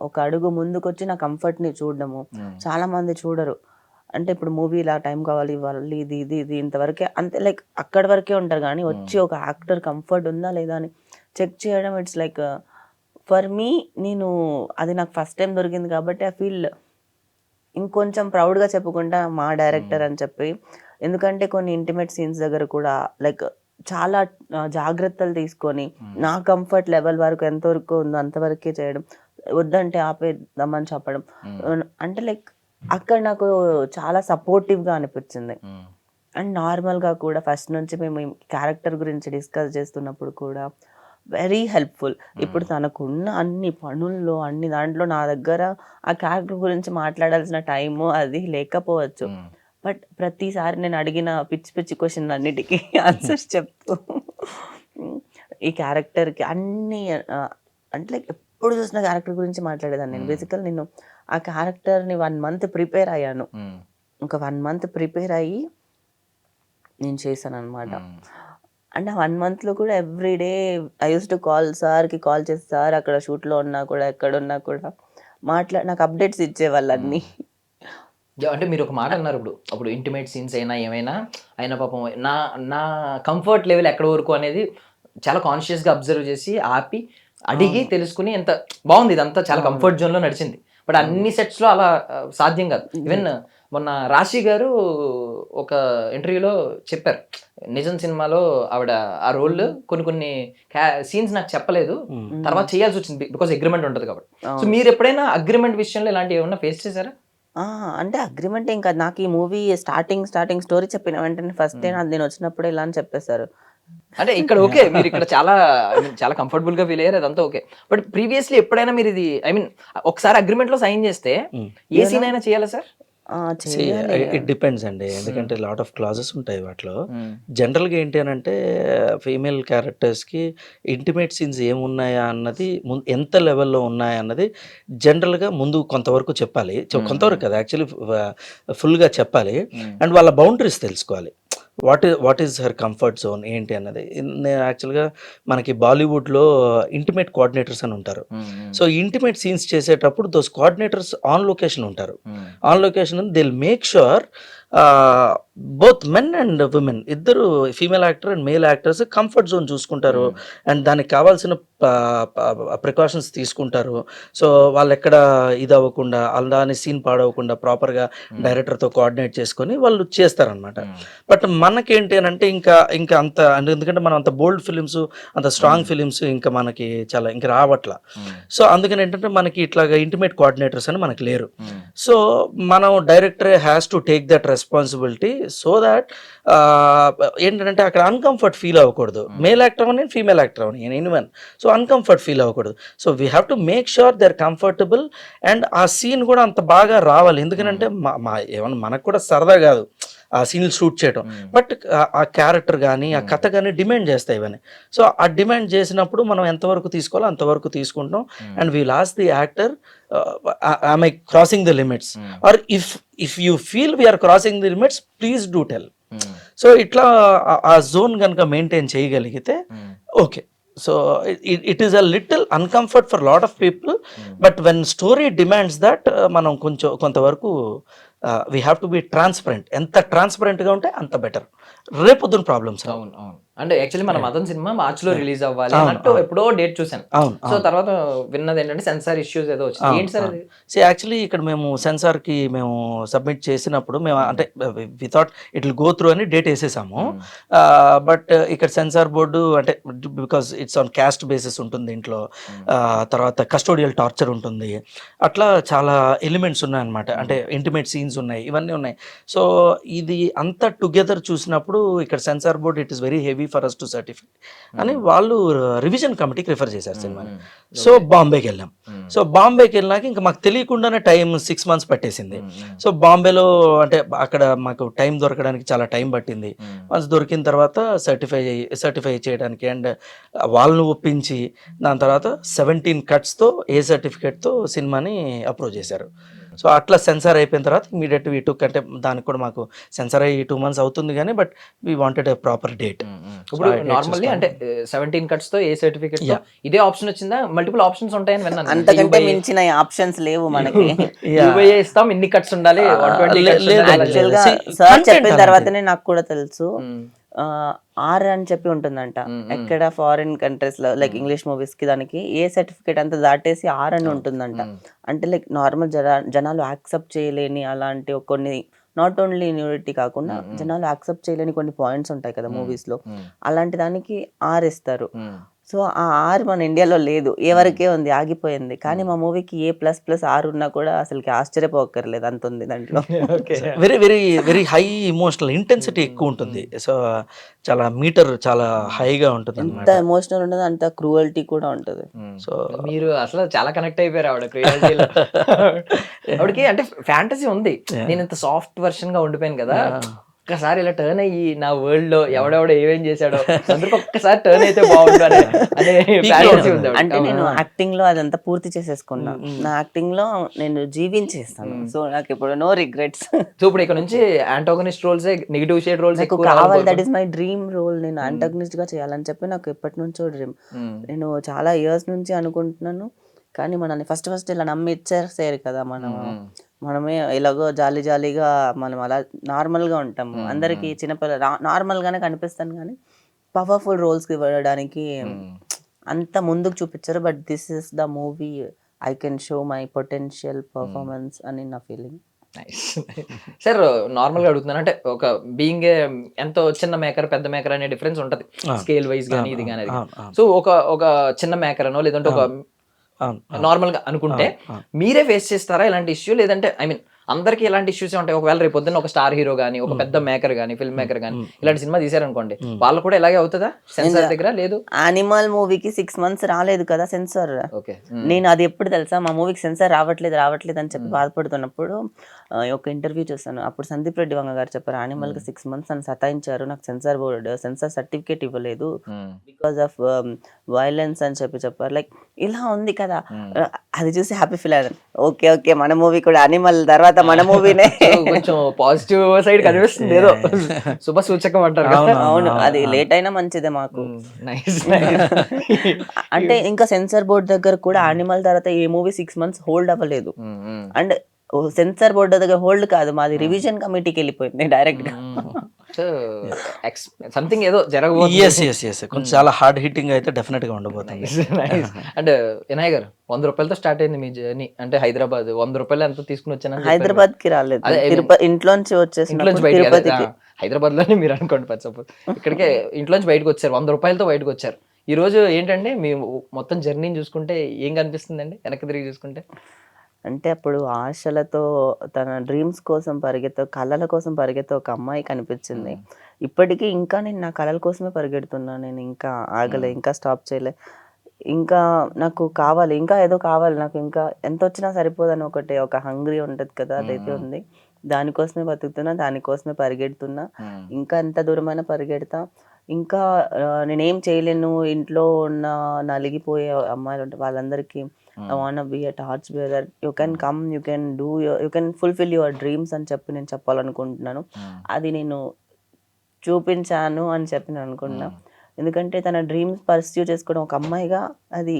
Speaker 3: ఒక అడుగు ముందుకొచ్చి నా కంఫర్ట్ని చూడడము చాలా మంది చూడరు. అంటే ఇప్పుడు మూవీ ఇలా టైం కావాలి, ఇవ్వాలి, ఇది ఇంతవరకే, అంతే, లైక్ అక్కడి వరకే ఉంటారు. కానీ వచ్చి ఒక యాక్టర్ కంఫర్ట్ ఉందా లేదా అని చెక్ చేయడం, ఇట్స్ లైక్ ఫర్ మీ, నేను అది నాకు ఫస్ట్ టైం దొరికింది కాబట్టి ఐ ఫీల్ ఇంకొంచెం ప్రౌడ్గా చెప్పుకుంటా మా డైరెక్టర్ అని చెప్పి. ఎందుకంటే కొన్ని ఇంటిమేట్ సీన్స్ దగ్గర కూడా లైక్ చాలా జాగ్రత్తలు తీసుకొని నా కంఫర్ట్ లెవెల్ వరకు ఎంతవరకు ఉందో అంతవరకే చేయడం, వద్దంటే ఆపేద్దామని చెప్పడం. అంటే లైక్ అక్కడ నాకు చాలా సపోర్టివ్గా అనిపించింది. అండ్ నార్మల్గా కూడా ఫస్ట్ నుంచి మేము క్యారెక్టర్ గురించి డిస్కస్ చేస్తున్నప్పుడు కూడా వెరీ హెల్ప్ఫుల్. ఇప్పుడు తనకున్న అన్ని పనుల్లో, అన్ని దాంట్లో నా దగ్గర ఆ క్యారెక్టర్ గురించి మాట్లాడాల్సిన టైము అది లేకపోవచ్చు. బట్ ప్రతిసారి నేను అడిగిన పిచ్చి క్వశ్చన్ అన్నిటికీ ఆన్సర్స్ చెప్తూ ఈ క్యారెక్టర్కి అన్ని అంటే లైక్ ఎప్పుడు చూసిన క్యారెక్టర్ గురించి మాట్లాడేదాన్ని నేను. బేసికల్ నేను ఆ క్యారెక్టర్ని 1 month ప్రిపేర్ అయ్యాను. ఒక 1 month ప్రిపేర్ అయ్యి నేను చేశాను అనమాట. అంటే 1 monthలో కూడా ఎవ్రీడే ఐ యూస్ టు సార్కి కాల్ చేసి, సార్ అక్కడ షూట్లో ఉన్నా కూడా, ఎక్కడున్నా కూడా నాకు అప్డేట్స్ ఇచ్చేవాళ్ళు అన్నీ.
Speaker 2: అంటే మీరు ఒక మాట అన్నారు, అప్పుడు ఇంటిమేట్ సీన్స్ అయినా ఏమైనా ఆయన పాపం నా కంఫర్ట్ లెవెల్ ఎక్కడ వరకు అనేది చాలా కాన్షియస్గా అబ్జర్వ్ చేసి ఆపి అడిగి తెలుసుకుని ఎంత బాగుంది, ఇదంతా చాలా కంఫర్ట్ జోన్లో నడిచింది. బట్ అన్ని సెట్స్లో అలా సాధ్యం కాదు. ఈవెన్ మొన్న రాశి గారు ఒక ఇంటర్వ్యూలో చెప్పారు, నిజం సినిమాలో ఆవిడ ఆ రోల్ కొన్ని సీన్స్ నాకు చెప్పలేదు, తర్వాత చేయాల్సి వచ్చింది బికాస్ అగ్రిమెంట్ ఉంటుంది కాబట్టి. సో మీరు ఎప్పుడైనా అగ్రిమెంట్ విషయంలో ఇలాంటి ఏమన్నా ఫేస్ చేశారా?
Speaker 3: అంటే అగ్రిమెంట్ ఇంకా నాకు ఈ మూవీ స్టార్టింగ్ స్టోరీ చెప్పిన వెంటనే ఫస్ట్ డే నేను వచ్చినప్పుడు ఇలా అని చెప్పేశారు.
Speaker 2: అంటే ఇక్కడ ఓకే, మీరు ఇక్కడ చాలా చాలా కంఫర్టబుల్ గా ఫీల్ అయ్యారు, అదంతా ఓకే. బట్ ప్రీవియస్లీ ఎప్పుడైనా మీరు ఇది ఒకసారి అగ్రిమెంట్ లో సైన్ చేస్తే ఏ సీన్ అయినా చేయాలా సార్?
Speaker 4: ఇట్ డిపెండ్స్ అండి, ఎందుకంటే లాట్ ఆఫ్ క్లాజెస్ ఉంటాయి వాటిలో. జనరల్గా ఏంటి అని అంటే ఫీమేల్ క్యారెక్టర్స్కి ఇంటిమేట్ సీన్స్ ఏమున్నాయా అన్నది ఎంత లెవెల్లో ఉన్నాయా అన్నది జనరల్గా ముందు కొంతవరకు చెప్పాలి, కొంతవరకు కదా యాక్చువల్లీ ఫుల్గా చెప్పాలి. అండ్ వాళ్ళ బౌండరీస్ తెలుసుకోవాలి, what is her comfort zone ఏంటి అన్నది. నేను యాక్చువల్గా మనకి బాలీవుడ్లో ఇంటిమేట్ కోఆర్డినేటర్స్ అని ఉంటారు. సో ఇంటిమేట్ సీన్స్ చేసేటప్పుడు దోస్ కోఆర్డినేటర్స్ ఆన్ లొకేషన్ ఉంటారు. On location they will make sure both men and women ఇద్దరు, female actor and male actors comfort zone చూసుకుంటారు అండ్ దానికి కావాల్సిన ప్రికాషన్స్ తీసుకుంటారు. సో వాళ్ళు ఎక్కడ ఇది అవ్వకుండా అలానే సీన్ పాడవకుండా ప్రాపర్గా డైరెక్టర్తో కోఆర్డినేట్ చేసుకొని వాళ్ళు చేస్తారనమాట. బట్ మనకేంటి అని అంటే ఇంకా అంత, ఎందుకంటే మనం అంత బోల్డ్ ఫిలిమ్స్ అంత స్ట్రాంగ్ ఫిలిమ్స్ ఇంకా మనకి చాలా ఇంకా రావట్లా. సో అందుకని ఏంటంటే మనకి ఇట్లాగా ఇంటిమేట్ కోఆర్డినేటర్స్ అని మనకి లేరు. సో మనం డైరెక్టరే has to take that responsibility so that ఏంటంటే అక్కడ అన్కంఫర్ట్ ఫీల్ అవ్వకూడదు. మేల్ యాక్టర్ అని ఫీమేల్ యాక్టర్ అని ఎనీవన్, సో అన్కంఫర్ట్ ఫీల్ అవ్వకూడదు. So we have to make sure they are comfortable and ఆ సీన్ కూడా అంత బాగా రావాలి. ఎందుకంటే ఏమన్నా మనకు కూడా సరదా కాదు ఆ సీన్లు షూట్ చేయడం, బట్ ఆ క్యారెక్టర్ కానీ ఆ కథ కానీ డిమాండ్ చేస్తాయి ఇవన్నీ. సో ఆ డిమాండ్ చేసినప్పుడు మనం ఎంతవరకు తీసుకోవాలో అంతవరకు తీసుకుంటాం. And we last the actor am I crossing the limits or if you feel we are crossing the limits please do tell. So ఇట్లా ఆ జోన్ కనుక మెయింటైన్ చేయగలిగితే okay. So it is a little uncomfort for lot of people, but when story demands that మనం కొంతవరకు we have to be transparent. ఎంత ట్రాన్స్పరెంట్గా ఉంటే అంత బెటర్. రేపొద్దున ప్రాబ్లమ్స్.
Speaker 2: అవును అవును. అంటే యాక్చువల్లీ మన మదన్ సినిమా మార్చ్ లో రిలీజ్ అవ్వాలి అన్నట్టు ఎప్పుడో డేట్ చూసాను. సో తర్వాత విన్నది ఏంటంటే సెన్సార్ ఇష్యూస్ ఏదో వచ్చింది. ఏంటి సార్ అది?
Speaker 4: సో యాక్చువల్లీ ఇక్కడ మేము సెన్సార్కి మేము సబ్మిట్ చేసినప్పుడు మేము అంటే we thought it will go through అని డేట్ వేసేసాము. బట్ ఇక్కడ సెన్సార్ బోర్డు అంటే because it's on caste basis ఉంటుంది దీంట్లో, తర్వాత కస్టోడియల్ టార్చర్ ఉంటుంది, అట్లా చాలా ఎలిమెంట్స్ ఉన్నాయన్నమాట. అంటే ఇంటిమేట్ సీన్స్ ఉన్నాయి, ఇవన్నీ ఉన్నాయి. సో ఇది అంతా టుగెదర్ చూసినప్పుడు ఇక్కడ censor board it is very heavy for us to certify అని వాళ్ళు రివిజన్ కమిటీకి రిఫర్ చేశారు సినిమాని. సో బాంబేకి వెళ్ళాం. సో బాంబేకి వెళ్ళినాక ఇంకా మాకు తెలియకుండానే టైం 6 months పట్టేసింది. సో బాంబేలో అంటే అక్కడ మాకు టైం దొరకడానికి చాలా టైం పట్టింది. వన్స్ దొరికిన తర్వాత సర్టిఫై చేయడానికి అండ్ వాళ్ళను ఒప్పించి దాని తర్వాత 17 cutsతో ఏ సర్టిఫికేట్తో సినిమాని అప్రూవ్ చేశారు. సో అట్లా సెన్సార్ అయిపోయిన తర్వాత ఇమీడియట్ వీ టుక్, అంటే దానికి కూడా మాకు సెన్సార్ అయ్యి 2 months అవుతుంది కానీ but we wanted a proper date.
Speaker 2: ఇప్పుడు నార్మల్లీ అంటే 17 cuts తో ఏ సర్టిఫికేట్ ఇదే ఆప్షన్ వచ్చిందా? మల్టిపుల్ ఆప్షన్స్ ఉంటాయని విన్నాను.
Speaker 3: అంతకంటే మించిన ఆప్షన్స్ లేవు మనకి.
Speaker 2: ఇస్తాం, ఇన్ని కట్స్ ఉండాలి.
Speaker 3: యాక్చువల్ గా సార్ చెప్పిన తర్వాతనే నాకు కూడా తెలుసు ఆర్ అని చెప్పి ఉంటుందంట. ఎక్కడ ఫారిన్ కంట్రీస్ లో లైక్ ఇంగ్లీష్ మూవీస్ కి దానికి ఏ సర్టిఫికేట్ అంతా దాటేసి ఆర్ అని ఉంటుందంట. అంటే లైక్ నార్మల్ జనాలు యాక్సెప్ట్ చేయలేని అలాంటి కొన్ని, నాట్ ఓన్లీ న్యూడిటీ కాకుండా జనాలు యాక్సెప్ట్ చేయలేని కొన్ని పాయింట్స్ ఉంటాయి కదా మూవీస్ లో, అలాంటి దానికి ఆర్ ఇస్తారు. సో ఆ ఆర్ మన ఇండియాలో లేదు, ఏ వరకే ఉంది, ఆగిపోయింది. కానీ మా మూవీకి A++R ఉన్నా కూడా అసలుకి ఆశ్చర్యపోక్కర్లేదు, అంత ఉంది దాంట్లో.
Speaker 4: Very very very high emotional intensity ఎక్కువ ఉంటుంది. సో చాలా మీటర్ చాలా హైగా ఉంటుంది.
Speaker 3: ఎంత ఎమోషనల్ ఉండదు అంత క్రూయల్టీ కూడా ఉంటుంది.
Speaker 2: సో మీరు అసలు చాలా కనెక్ట్ అయిపోయారు ఆవిడ క్రియేటివిటీలో. ఆవిడకి అంటే ఫ్యాంటసీ ఉంది, నేను ఇంత సాఫ్ట్ వర్షన్ గా ఉండిపోయాను కదా, ఒక్కసారి ఇలా టర్న్ అయ్యి నా వరల్డ్ లో ఎవడెవడో ఏమేం చేశాడో అందరికి ఒక్కసారి టర్న్ అయితే బాగుండు అనే ఫ్యాంటసీ ఉంది.
Speaker 3: అంటే నేను యాక్టింగ్ లో అదంతా పూర్తి చేసేసుకున్నా, నా యాక్టింగ్ లో నేను జీవించేస్తాను. సో నాకు ఇప్పుడు నో రిగ్రెట్స్.
Speaker 2: సో ఇప్పుడు ఇక్కడ నుంచి antagonist roles, negative shade roles
Speaker 3: నాకు కావాలి. That is my dream role. నేను యాంటాగనిస్ట్ గా చేయాలని చెప్పి నాకు ఎప్పటి నుంచో డ్రీమ్. నేను చాలా ఇయర్స్ నుంచి అనుకుంటున్నాను, కానీ మనల్ని ఫస్ట్ ఇలా నమ్మి ఇచ్చేసారు కదా. మనమే ఇలాగో జాలీగా మనం అలా నార్మల్గా ఉంటాము, అందరికి చిన్నపిల్ల నార్మల్గానే కనిపిస్తాను, కానీ పవర్ఫుల్ రోల్స్కి ఇవ్వడానికి అంత ముందుకు చూపించారు. But this is the movie I can show my potential performance అని నా ఫీలింగ్.
Speaker 2: నైస్. సార్ నార్మల్గా అడుగుతున్నాను, అంటే ఒక బీయింగ్ ఎంతో చిన్న మేకర్ పెద్ద మేకర్ అనే డిఫరెన్స్ ఉంటుంది స్కేల్ వైజ్ కానీ ఇది కానీ అది. సో ఒక చిన్న మేకర్ అనో లేదంటే ఒక నార్మల్ గా అనుకుంటే మీరే ఫేస్ చేస్తారా ఇలాంటి ఇష్యూ, లేదంటే ఐ మీన్ అందరికి ఇలాంటి ఇష్యూస్ ఉంటాయి. ఒకవేళ రేపు పొద్దున్న ఒక స్టార్ హీరో గానీ ఒక పెద్ద మేకర్ గానీ ఫిల్మ్ మేకర్ గానీ ఇలాంటి సినిమా తీసారనుకోండి, వాళ్ళు కూడా ఇలాగే అవుతుందా సెన్సార్ దగ్గర? లేదు,
Speaker 3: యానిమల్ మూవీకి 6 months రాలేదు కదా సెన్సార్.
Speaker 2: ఓకే.
Speaker 3: నేను అది ఎప్పుడు తెలుసా, మా మూవీకి సెన్సార్ రావట్లేదు అని చెప్పి బాధపడుతున్నప్పుడు ఒక ఇంటర్వ్యూ చూసాను. అప్పుడు సందీప్ రెడ్డి వంగ గారు చెప్పారు, యానిమల్ కి 6 months అని సతాయించారు, నాకు సెన్సార్ సర్టిఫికేట్ ఇవ్వలేదు బికాస్ ఆఫ్ వైలెన్స్ అని చెప్పారు. లైక్ ఇలా ఉంది కదా, అది చూసి హ్యాపీ ఫీల్ అయ్యాను. ఓకే మన మూవీ కూడా యానిమల్ తర్వాత మన మూవీనే.
Speaker 2: కొంచెం పాజిటివ్ సైడ్ కనిపిస్తుంది, ఏదో శుభ సూచకం అంటారు కదా.
Speaker 3: అవును, అది లేట్ అయినా మంచిదే మాకు.
Speaker 2: నైస్.
Speaker 3: అంటే ఇంకా సెన్సార్ బోర్డ్ దగ్గర కూడా యానిమల్ తర్వాత ఏ మూవీ 6 months హోల్డ్ అవ్వలేదు. అండ్ సెన్సార్ బోర్డు దగ్గర హోల్డ్ కాదు, మాది రివిజన్ కమిటీకి వెళ్ళిపోయింది డైరెక్ట్ గా.
Speaker 2: సంథింగ్ ఏదో జరగబోతుంది.
Speaker 4: కొంచెం చాలా హార్డ్ హిట్టింగ్ అయితే డెఫినెట్ గా ఉండబోతుంది.
Speaker 2: అంటే వినాయక్ గారు 100 రూపాయలతో స్టార్ట్ అయింది మీ జర్నీ. అంటే హైదరాబాద్ 100 రూపాయలు ఎంత తీసుకుని వచ్చాను?
Speaker 3: హైదరాబాద్ కి రాలేదు, ఇంట్లోంచి వచ్చేసి
Speaker 2: తిరుపతికి. హైదరాబాద్ లోనే మీరు అనుకోండి, సపోజ్ ఇక్కడికే ఇంట్లోంచి బయటకు వచ్చారు, 100 రూపాయలతో బయటకు వచ్చారు. ఈ రోజు ఏంటంటే మీ మొత్తం జర్నీని చూసుకుంటే ఏం కనిపిస్తుందండి వెనక్కి తిరిగి చూసుకుంటే?
Speaker 3: అంటే అప్పుడు ఆశలతో తన డ్రీమ్స్ కోసం కళల కోసం పరిగెత్తే ఒక అమ్మాయి కనిపించింది. ఇప్పటికీ ఇంకా నేను నా కళల కోసమే పరిగెడుతున్నా. నేను ఇంకా ఆగలే, ఇంకా స్టాప్ చేయలే. ఇంకా నాకు కావాలి, ఇంకా ఏదో కావాలి నాకు, ఇంకా ఎంత వచ్చినా సరిపోదని ఒక హంగ్రీ ఉంటుంది కదా, అదైతే ఉంది. దానికోసమే బతుకుతున్నా, దానికోసమే పరిగెడుతున్నా. ఇంకా ఎంత దూరమైనా పరిగెడతా. ఇంకా నేనేం చేయలేను, ఇంట్లో ఉన్న నలిగిపోయే అమ్మాయిలు ఉంటాయి వాళ్ళందరికీ I wanna be a torch bearer. You can come, you can fulfill your dreams అని చెప్పి నేను చెప్పాలనుకుంటున్నాను. అది నేను చూపించాను అని చెప్పి నేను అనుకున్నా. ఎందుకంటే తన డ్రీమ్స్ పర్స్యూ చేసుకోవడం ఒక అమ్మాయిగా అది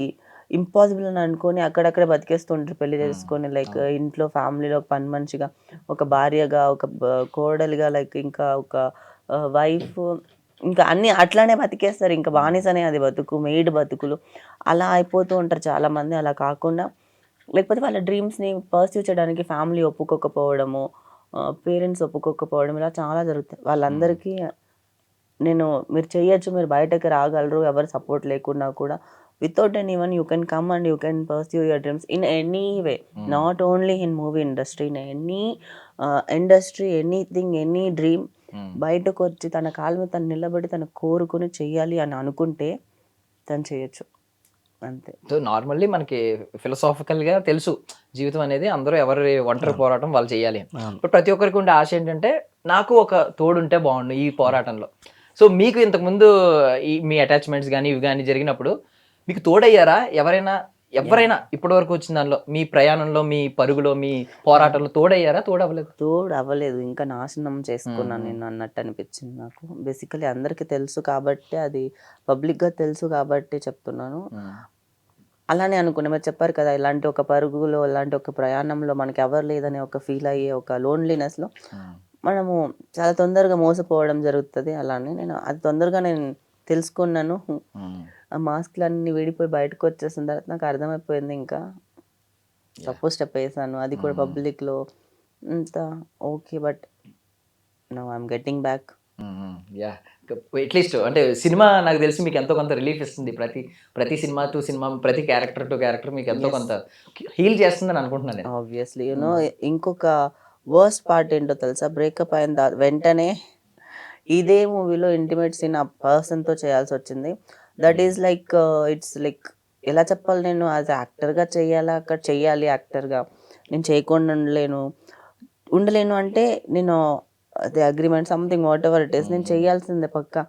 Speaker 3: ఇంపాసిబుల్ అని అనుకొని అక్కడక్కడే బతికేస్తుంటారు పెళ్లి చేసుకొని. లైక్ ఇంట్లో ఫ్యామిలీలో ఒక పని మనిషిగా, ఒక భార్యగా, ఒక కోడలిగా, లైక్ ఇంకా ఒక వైఫ్, ఇంకా అన్ని అట్లానే బతికేస్తారు. ఇంకా బానిసనే అది బతుకు, మెయిడ్ బతుకులు అలా అయిపోతూ ఉంటారు చాలామంది. అలా కాకుండా లేకపోతే వాళ్ళ డ్రీమ్స్ని పర్స్యూ చేయడానికి ఫ్యామిలీ ఒప్పుకోకపోవడము, పేరెంట్స్ ఒప్పుకోకపోవడం, ఇలా చాలా జరుగుతాయి. వాళ్ళందరికీ నేను మీరు చేయొచ్చు, మీరు బయటకు రాగలరు, ఎవరు సపోర్ట్ లేకున్నా కూడా. Without anyone you can come and you can pursue your dreams in any way, not only in movie industry, in any industry, anything, any dream. బయటకు వచ్చి తన కాళ్ళ మీద తను నిలబడి తను కోరుకుని చెయ్యాలి అని అనుకుంటే తను చేయొచ్చు, అంతే.
Speaker 2: సో నార్మల్లీ మనకి ఫిలసాఫికల్ గా తెలుసు జీవితం అనేది అందరూ ఎవరి ఒంటరి పోరాటం వాళ్ళు చేయాలి. ఇప్పుడు ప్రతి ఒక్కరికి ఉండే ఆశ ఏంటంటే నాకు ఒక తోడుంటే బాగుండు ఈ పోరాటంలో. సో మీకు ఇంతకుముందు ఈ మీ అటాచ్మెంట్స్ కానీ ఇవి కానీ జరిగినప్పుడు మీకు తోడయ్యారా ఎవరైనా ఇప్పటి వరకు వచ్చిన దానిలో, మీ ప్రయాణంలో, మీ పరుగులో, మీ పోరాటంలో తోడయ్యారా?
Speaker 3: తోడవ్వలేదు, ఇంకా నాశనం చేసుకున్నాను నేను అన్నట్టు అనిపించింది నాకు. బేసికలీ అందరికీ తెలుసు కాబట్టి, అది పబ్లిక్గా తెలుసు కాబట్టి చెప్తున్నాను. అలానే అనుకున్నా, మీరు చెప్పారు కదా, ఇలాంటి ఒక పరుగులో, ఇలాంటి ఒక ప్రయాణంలో మనకి ఎవరు లేదని ఒక ఫీల్ అయ్యే ఒక లోన్లీనెస్లో మనము చాలా తొందరగా మోసపోవడం జరుగుతుంది. అలానే అది తొందరగా నేను తెలుసుకున్నాను. ఆ మాస్క్లన్నీ విడిపోయి బయటకు వచ్చేసిన తర్వాత నాకు అర్థమైపోయింది, ఇంకా తప్పు స్టెప్ వేసాను, అది కూడా పబ్లిక్లో. అంత okay, but now I'm getting back.
Speaker 2: At least అంటే సినిమా నాకు తెలిసి మీకు ఎంతో కొంత రిలీఫ్ ఇస్తుంది. ప్రతి సినిమా టు సినిమా, ప్రతి క్యారెక్టర్ టు క్యారెక్టర్ మీకు ఎంతో కొంత హీల్ చేస్తుందని అనుకుంటున్నాను.
Speaker 3: ఆబ్వియస్లీ ఇంకొక వర్స్ట్ పార్ట్ ఏంటో తెలుసా, బ్రేకప్ అయిన వెంటనే ఇదే మూవీలో ఇంటిమేట్ సీన్ ఆ పర్సన్తో చేయాల్సి వచ్చింది. That is like it's like ఎలా చెప్పాలి, నేను యాజ్ యాక్టర్గా చేయాలా, అక్కడ చెయ్యాలి యాక్టర్గా, నేను చేయకుండా ఉండలేను అంటే నేను అది agreement something what ever it is, నేను చేయాల్సిందే పక్క.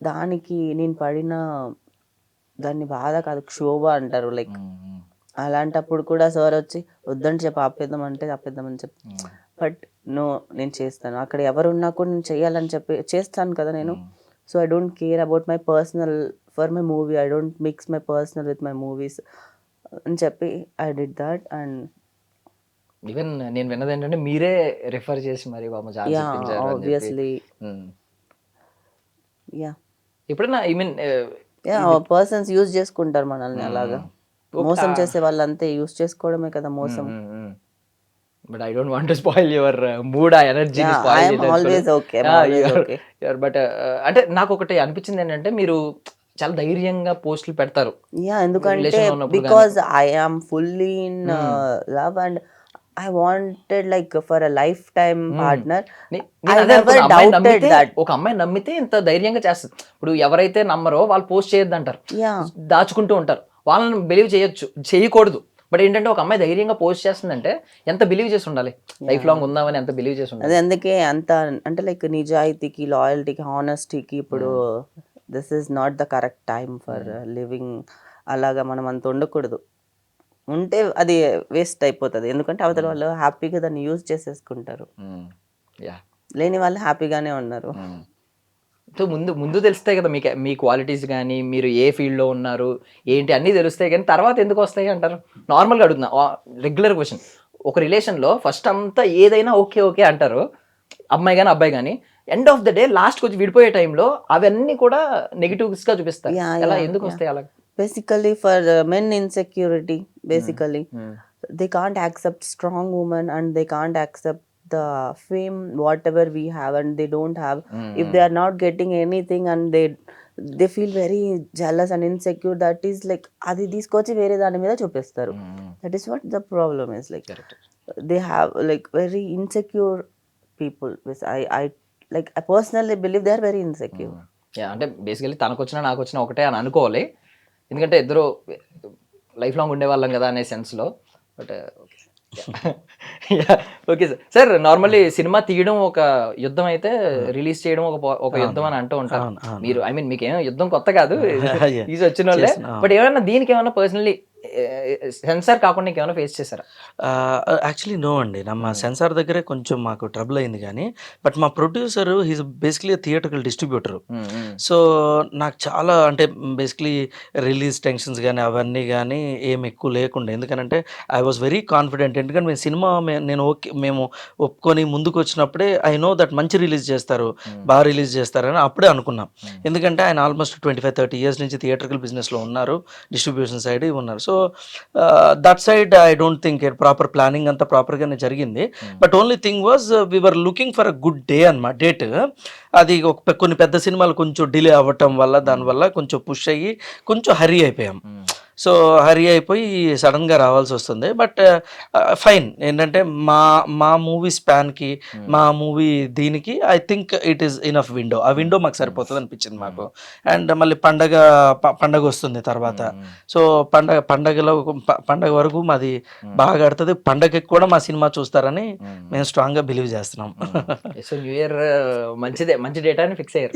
Speaker 3: దానికి నేను పడిన దాన్ని బాధ కాదు, క్షోభ అంటారు. లైక్ అలాంటప్పుడు కూడా సార్ వచ్చి వద్దని చెప్పి ఆపేద్దామని చెప్పి, బట్ నో, నేను చేస్తాను. అక్కడ ఎవరున్నా కూడా నేను చేయాలని చెప్పి చేస్తాను కదా నేను. So I don't care about my personal for my movie, I don't mix my personal with my movies అని చెప్పి I did that. And
Speaker 2: even నేను విన్నది ఏంటంటే మీరే రిఫర్ చేసి మరి
Speaker 3: ఆబ్వియస్లీ
Speaker 2: ఎప్పుడైనా ఐ మీన్
Speaker 3: పర్సన్స్ యూజ్ చేసుకుంటారు మనల్ని, అలాగా మోసం చేసే వాళ్ళంతే, యూజ్ చేసుకోవడమే కదా మోసం.
Speaker 2: But I don't want to spoil your mood, ఆ energy
Speaker 3: I am always okay. I'm always okay.
Speaker 2: బట్ అంటే నాకు ఒకటి అనిపించింది ఏంటంటే మీరు చాలా ధైర్యంగా పోస్టులు పెడతారు.
Speaker 3: Yeah, ఎందుకంటే
Speaker 2: Relation లో ఉన్నప్పుడు
Speaker 3: because I am fully in love and I wanted like for a lifetime partner.
Speaker 2: నేను
Speaker 3: I
Speaker 2: అదే
Speaker 3: never
Speaker 2: అనుకున్నా, అమ్మాయిని
Speaker 3: doubted
Speaker 2: నమ్మితే,
Speaker 3: that.
Speaker 2: ఒక అమ్మాయి నమ్మితే ఇంత ధైర్యంగా చేస్తుంది. ఇప్పుడు ఎవరైతే నమ్మరో వాళ్ళు పోస్ట్ చేయొద్దు అంటారు,
Speaker 3: Yeah.
Speaker 2: దాచుకుంటూ ఉంటారు. వాళ్ళని బిలీవ్ చేయొచ్చు, చేయకూడదు. బట్ ఏంటంటే ఒక అమ్మాయి ధైర్యంగా పోస్ట్ చేస్తుందంటే ఎంత బిలీవ్ చేసి ఉండాలి, లైఫ్ లాంగ్ ఉందామని ఎంత బిలీవ్ చేసి ఉండాలి.
Speaker 3: అదే అందుకే అంత అంటే లైక్ నిజాయితీకి, లాయల్టీకి, హానెస్టీకి ఇప్పుడు this is not the correct time for living. అలాగా మనం అంత ఉండకూడదు. ఉంటే అది వేస్ట్ అయిపోతుంది. ఎందుకంటే అవతల వాళ్ళు హ్యాపీగా దాన్ని యూజ్ చేసేసుకుంటారు.
Speaker 2: యా.
Speaker 3: లేని వాళ్ళు హ్యాపీగానే ఉన్నారు.
Speaker 2: సో ముందు ముందు తెలుస్తాయి కదా మీకు, మీ క్వాలిటీస్ కానీ మీరు ఏ ఫీల్డ్లో ఉన్నారు ఏంటి అన్నీ తెలుస్తాయి, కానీ తర్వాత ఎందుకు వస్తాయి అంటారు? నార్మల్గా అడుగుతున్నా, రెగ్యులర్ క్వశ్చన్. ఒక రిలేషన్లో ఫస్ట్ అంతా ఏదైనా ఓకే ఓకే అంటారు, అమ్మాయి కానీ అబ్బాయి కానీ. ఎండ్ ఆఫ్ ద డే లాస్ట్కి వచ్చి విడిపోయే టైంలో అవన్నీ కూడా నెగిటివ్స్గా చూపిస్తారు.
Speaker 3: Yeah,
Speaker 2: ఎలా
Speaker 3: yeah,
Speaker 2: ఎందుకు
Speaker 3: yeah.
Speaker 2: వస్తాయి అలా?
Speaker 3: Basically for men insecurity, basically. They can't accept strong women and they can't accept the fame whatever we have and they don't have. If they are not getting anything and they feel very jealous and insecure, that is like adi తీసుకొచ్చి వేరే దాని మీద చూపిస్తారు. That is what the problem is like. They have like very insecure people. I like I personally believe they are very insecure.
Speaker 2: అంటే బేసికలీ తనకు వచ్చినా నాకు వచ్చినా ఒకటే అని అనుకోవాలి, ఎందుకంటే ఇద్దరు లైఫ్ లాంగ్ ఉండేవాళ్ళం కదా అనే సెన్స్లో. But okay sir. Sir normally సినిమా తీయడం ఒక యుద్ధం అయితే రిలీజ్ చేయడం ఒక యుద్ధం అని అంటూ ఉంటారు మీరు. ఐ మీన్ మీకేమో యుద్ధం కొత్త కాదు, ఈజీ వచ్చిన వాళ్ళే. బట్ ఏమైనా దీనికి ఏమైనా పర్సనలీ సెన్సార్ కాకుండా ఇంకేమైనా ఫేస్ చేశారా?
Speaker 4: యాక్చువల్లీ నో అండి. మా సెన్సార్ దగ్గరే కొంచెం మాకు ట్రబుల్ అయింది, కానీ బట్ మా producer he's basically theatrical distributor. So నాకు చాలా అంటే బేసిక్లీ రిలీజ్ టెన్షన్స్ కానీ అవన్నీ కానీ ఏమి ఎక్కువ లేకుండా, ఎందుకంటే ఐ వాజ్ వెరీ కాన్ఫిడెంట్. ఎందుకంటే మేము సినిమా నేను ఓకే మేము ఒప్పుకొని ముందుకు వచ్చినప్పుడే ఐ నో దట్ మంచి రిలీజ్ చేస్తారు, బాగా రిలీజ్ చేస్తారని అప్పుడే అనుకున్నాం. ఎందుకంటే ఆయన ఆల్మోస్ట్ 25-30 years నుంచి థియేటర్కల్ బిజినెస్లో ఉన్నారు, డిస్ట్రిబ్యూషన్ సైడ్ ఉన్నారు. So that side I don't think proper planning అంతా ప్రాపర్గానే జరిగింది. But only thing was we're looking for a good day అన్నమాట, డేట్. అది కొన్ని పెద్ద సినిమాలు కొంచెం డిలే అవ్వటం వల్ల దానివల్ల కొంచెం పుష్ అయ్యి కొంచెం హరీ అయిపోయాం. సో హరీ అయిపోయి సడన్గా రావాల్సి వస్తుంది. బట్ ఫైన్, ఏంటంటే మా మూవీ స్పాన్కి మా మూవీ దీనికి I think it is enough window. ఆ విండో మాకు సరిపోతుంది అనిపించింది మాకు. అండ్ మళ్ళీ పండగ వస్తుంది తర్వాత. సో పండగ వరకు మాది బాగా ఆడుతుంది. పండగకి కూడా మా సినిమా చూస్తారని మేము స్ట్రాంగ్గా బిలీవ్ చేస్తున్నాం.
Speaker 2: సో న్యూ ఇయర్ మంచిదే, మంచి డేటా అని ఫిక్స్ అయ్యారు.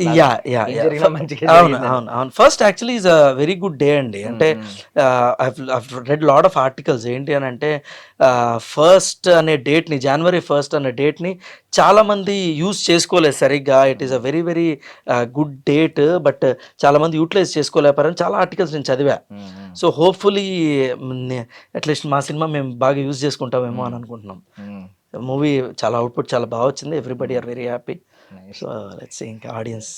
Speaker 4: అవును. First actually is a very good day అండి. అంటే I've read lot of articles ఏంటి అని అంటే ఫస్ట్ అనే డేట్ని, January 1st అనే డేట్ని చాలామంది యూజ్ చేసుకోలేదు సరిగ్గా. It is a very very good date, but చాలామంది యూటిలైజ్ చేసుకోలేపారని చాలా ఆర్టికల్స్ నేను చదివా. సో హోప్ఫుల్లీ అట్లీస్ట్ మా సినిమా మేము బాగా యూజ్ చేసుకుంటామేమో అని అనుకుంటున్నాం. మూవీ చాలా అవుట్పుట్ చాలా బాగా వచ్చింది. Everybody are very happy. So let's see ఇంకా ఆడియన్స్.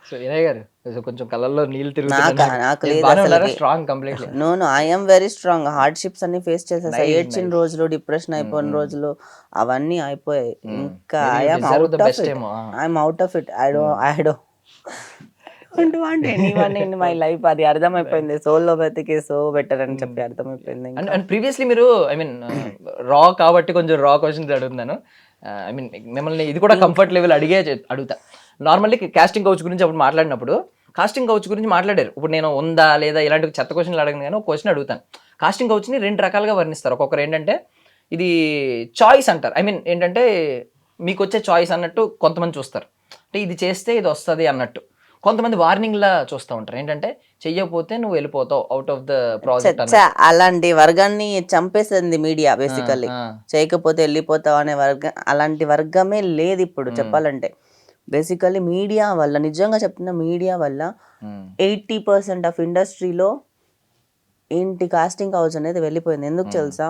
Speaker 2: సో వినయ్ గారు కొంచెం కళ్ళల్లో నీళ్ళు
Speaker 3: నాకు లేదు
Speaker 2: తిరుగుతున్నారు, strong completely.
Speaker 3: No I am very strong. Hardships అన్ని ఫేస్ చేసేసా. ఏడ్చిన రోజులు, డిప్రెషన్ అయిపోయిన రోజులు అవన్నీ అయిపోయాయి. ఇంకా I'm out of it. I don't want anyone in my life. అది అర్థమైపోయింది. సోల్లో బతికే సో బెటర్ అని చెప్పి అర్థమైపోయింది.
Speaker 2: అండ్ ప్రీవియస్లీ మీరు ఐ మీన్ రా కాబట్టి కొంచెం రా క్వశ్చన్స్ అడుగుతున్నాను. ఐ మీన్ మిమ్మల్ని ఇది కూడా కంఫర్ట్ లెవెల్ అడుగుతా. నార్మల్లీ కాస్టింగ్ కౌచ్ గురించి అప్పుడు మాట్లాడినప్పుడు కాస్టింగ్ కౌచ్ గురించి మాట్లాడారు. ఇప్పుడు నేను ఉందా లేదా ఇలాంటి చెత్త క్వశ్చన్లు అడగను, కానీ ఒక క్వశ్చన్ అడుగుతాను. కాస్టింగ్ కౌచ్ని 2 రకాలుగా వర్ణిస్తారు. ఒక్కొక్కరు ఏంటంటే ఇది చాయిస్ అంటారు. ఐ మీన్ ఏంటంటే మీకు వచ్చే చాయిస్ అన్నట్టు కొంతమంది చూస్తారు, అంటే ఇది చేస్తే ఇది వస్తుంది అన్నట్టు. కొంతమంది వార్నింగ్లా చూస్తూ ఉంటారు, ఏంటంటే చెయ్యకపోతే నువ్వు వెళ్ళిపోతావు అవుట్ ఆఫ్ ద ప్రాజెక్ట్.
Speaker 3: అలాంటి వర్గాన్ని చంపేసింది మీడియా బేసికల్లీ. చేయకపోతే వెళ్ళిపోతావు అనే వర్గం, అలాంటి వర్గమే లేదు ఇప్పుడు చెప్పాలంటే. బేసికల్లీ మీడియా వల్ల, నిజంగా చెప్తున్న మీడియా వల్ల 80% ఆఫ్ ఇండస్ట్రీలో ఏంటి కాస్టింగ్ కౌచ్ అనేది వెళ్ళిపోయింది. ఎందుకు తెలుసా?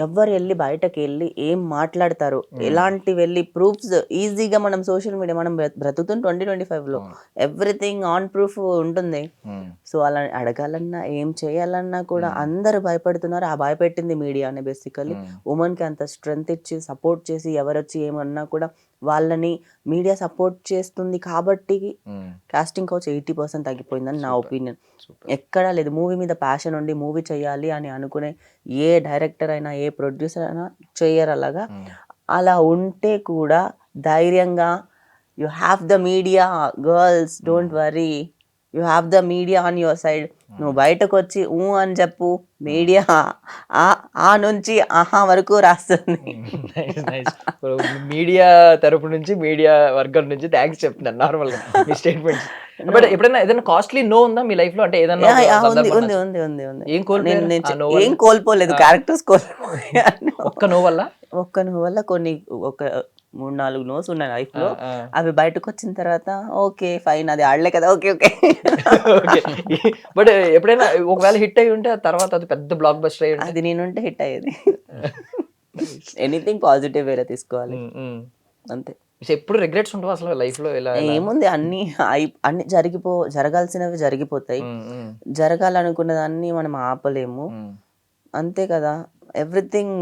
Speaker 3: ఎవరు వెళ్ళి బయటకు వెళ్ళి ఏం మాట్లాడతారు, ఎలాంటి వెళ్ళి ప్రూఫ్స్ ఈజీగా మనం సోషల్ మీడియా మనం బ్రతుకుతున్న 2025లో ఎవ్రీథింగ్ ఆన్ ప్రూఫ్ ఉంటుంది. సో అలా అడగాలన్నా ఏం చేయాలన్నా కూడా అందరూ భయపడుతున్నారు. ఆ భయపెట్టింది మీడియానే బేసికలీ. ఉమెన్కి అంత స్ట్రెంగ్త్ ఇచ్చి సపోర్ట్ చేసి ఎవరొచ్చి ఏమన్నా కూడా వాళ్ళని మీడియా సపోర్ట్ చేస్తుంది కాబట్టి కాస్టింగ్ కౌచ్ 80% తగ్గిపోయిందని నా ఒపీనియన్. ఎక్కడా లేదు. మూవీ మీద ప్యాషన్ ఉండి మూవీ చేయాలి అని అనుకునే ఏ డైరెక్టర్ అయినా ఏ ప్రొడ్యూసర్ అయినా చేయరు అలాగా. అలా ఉంటే కూడా ధైర్యంగా you have the media girls, don't worry, you have the media on your side. నువ్వు బయటకు వచ్చి అని చెప్పు, మీడియా ఆ నుంచి ఆహా వరకు రాస్తుంది.
Speaker 2: మీడియా తరపు నుంచి, మీడియా వర్గం నుంచి థ్యాంక్స్ చెప్తున్నాను నార్మల్ గా మీ స్టేట్మెంట్స్. బట్ ఎప్పుడైనా ఏదైనా కాస్ట్లీ నో ఉందా మీ లైఫ్ లో? అంటే ఏదైనా ఏం కోల్పోయారు?
Speaker 3: ఏం కోల్పోలేదు, క్యారెక్టర్స్ కోల్పోయాను. ఒక్క నో వల్ల కొన్ని ఒక 3-4 నోస్ ఉన్నాయి లైఫ్ లో. అవి బయటకు వచ్చిన తర్వాత ఓకే ఫైన్, అది ఆడలే కదా, ఓకే ఓకే.
Speaker 2: బట్ ఎప్పుడైనా ఒకవేళ హిట్ అయ్యి ఉంటే ఆ తర్వాత అది పెద్ద బ్లాక్ బస్టర్ అయ్యి
Speaker 3: అది నేనుంటే హిట్ అయ్యేది. ఎనీథింగ్ పాజిటివ్ వేరే తీసుకోవాలి అంతే.
Speaker 2: ఎప్పుడు రిగ్రెట్స్ ఉంటావు అసలు లైఫ్ లో?
Speaker 3: ఏముంది, అన్ని జరగాల్సినవి జరిగిపోతాయి. జరగాలనుకున్న దాన్ని మనం ఆపలేము, అంతే కదా. ఎవ్రీథింగ్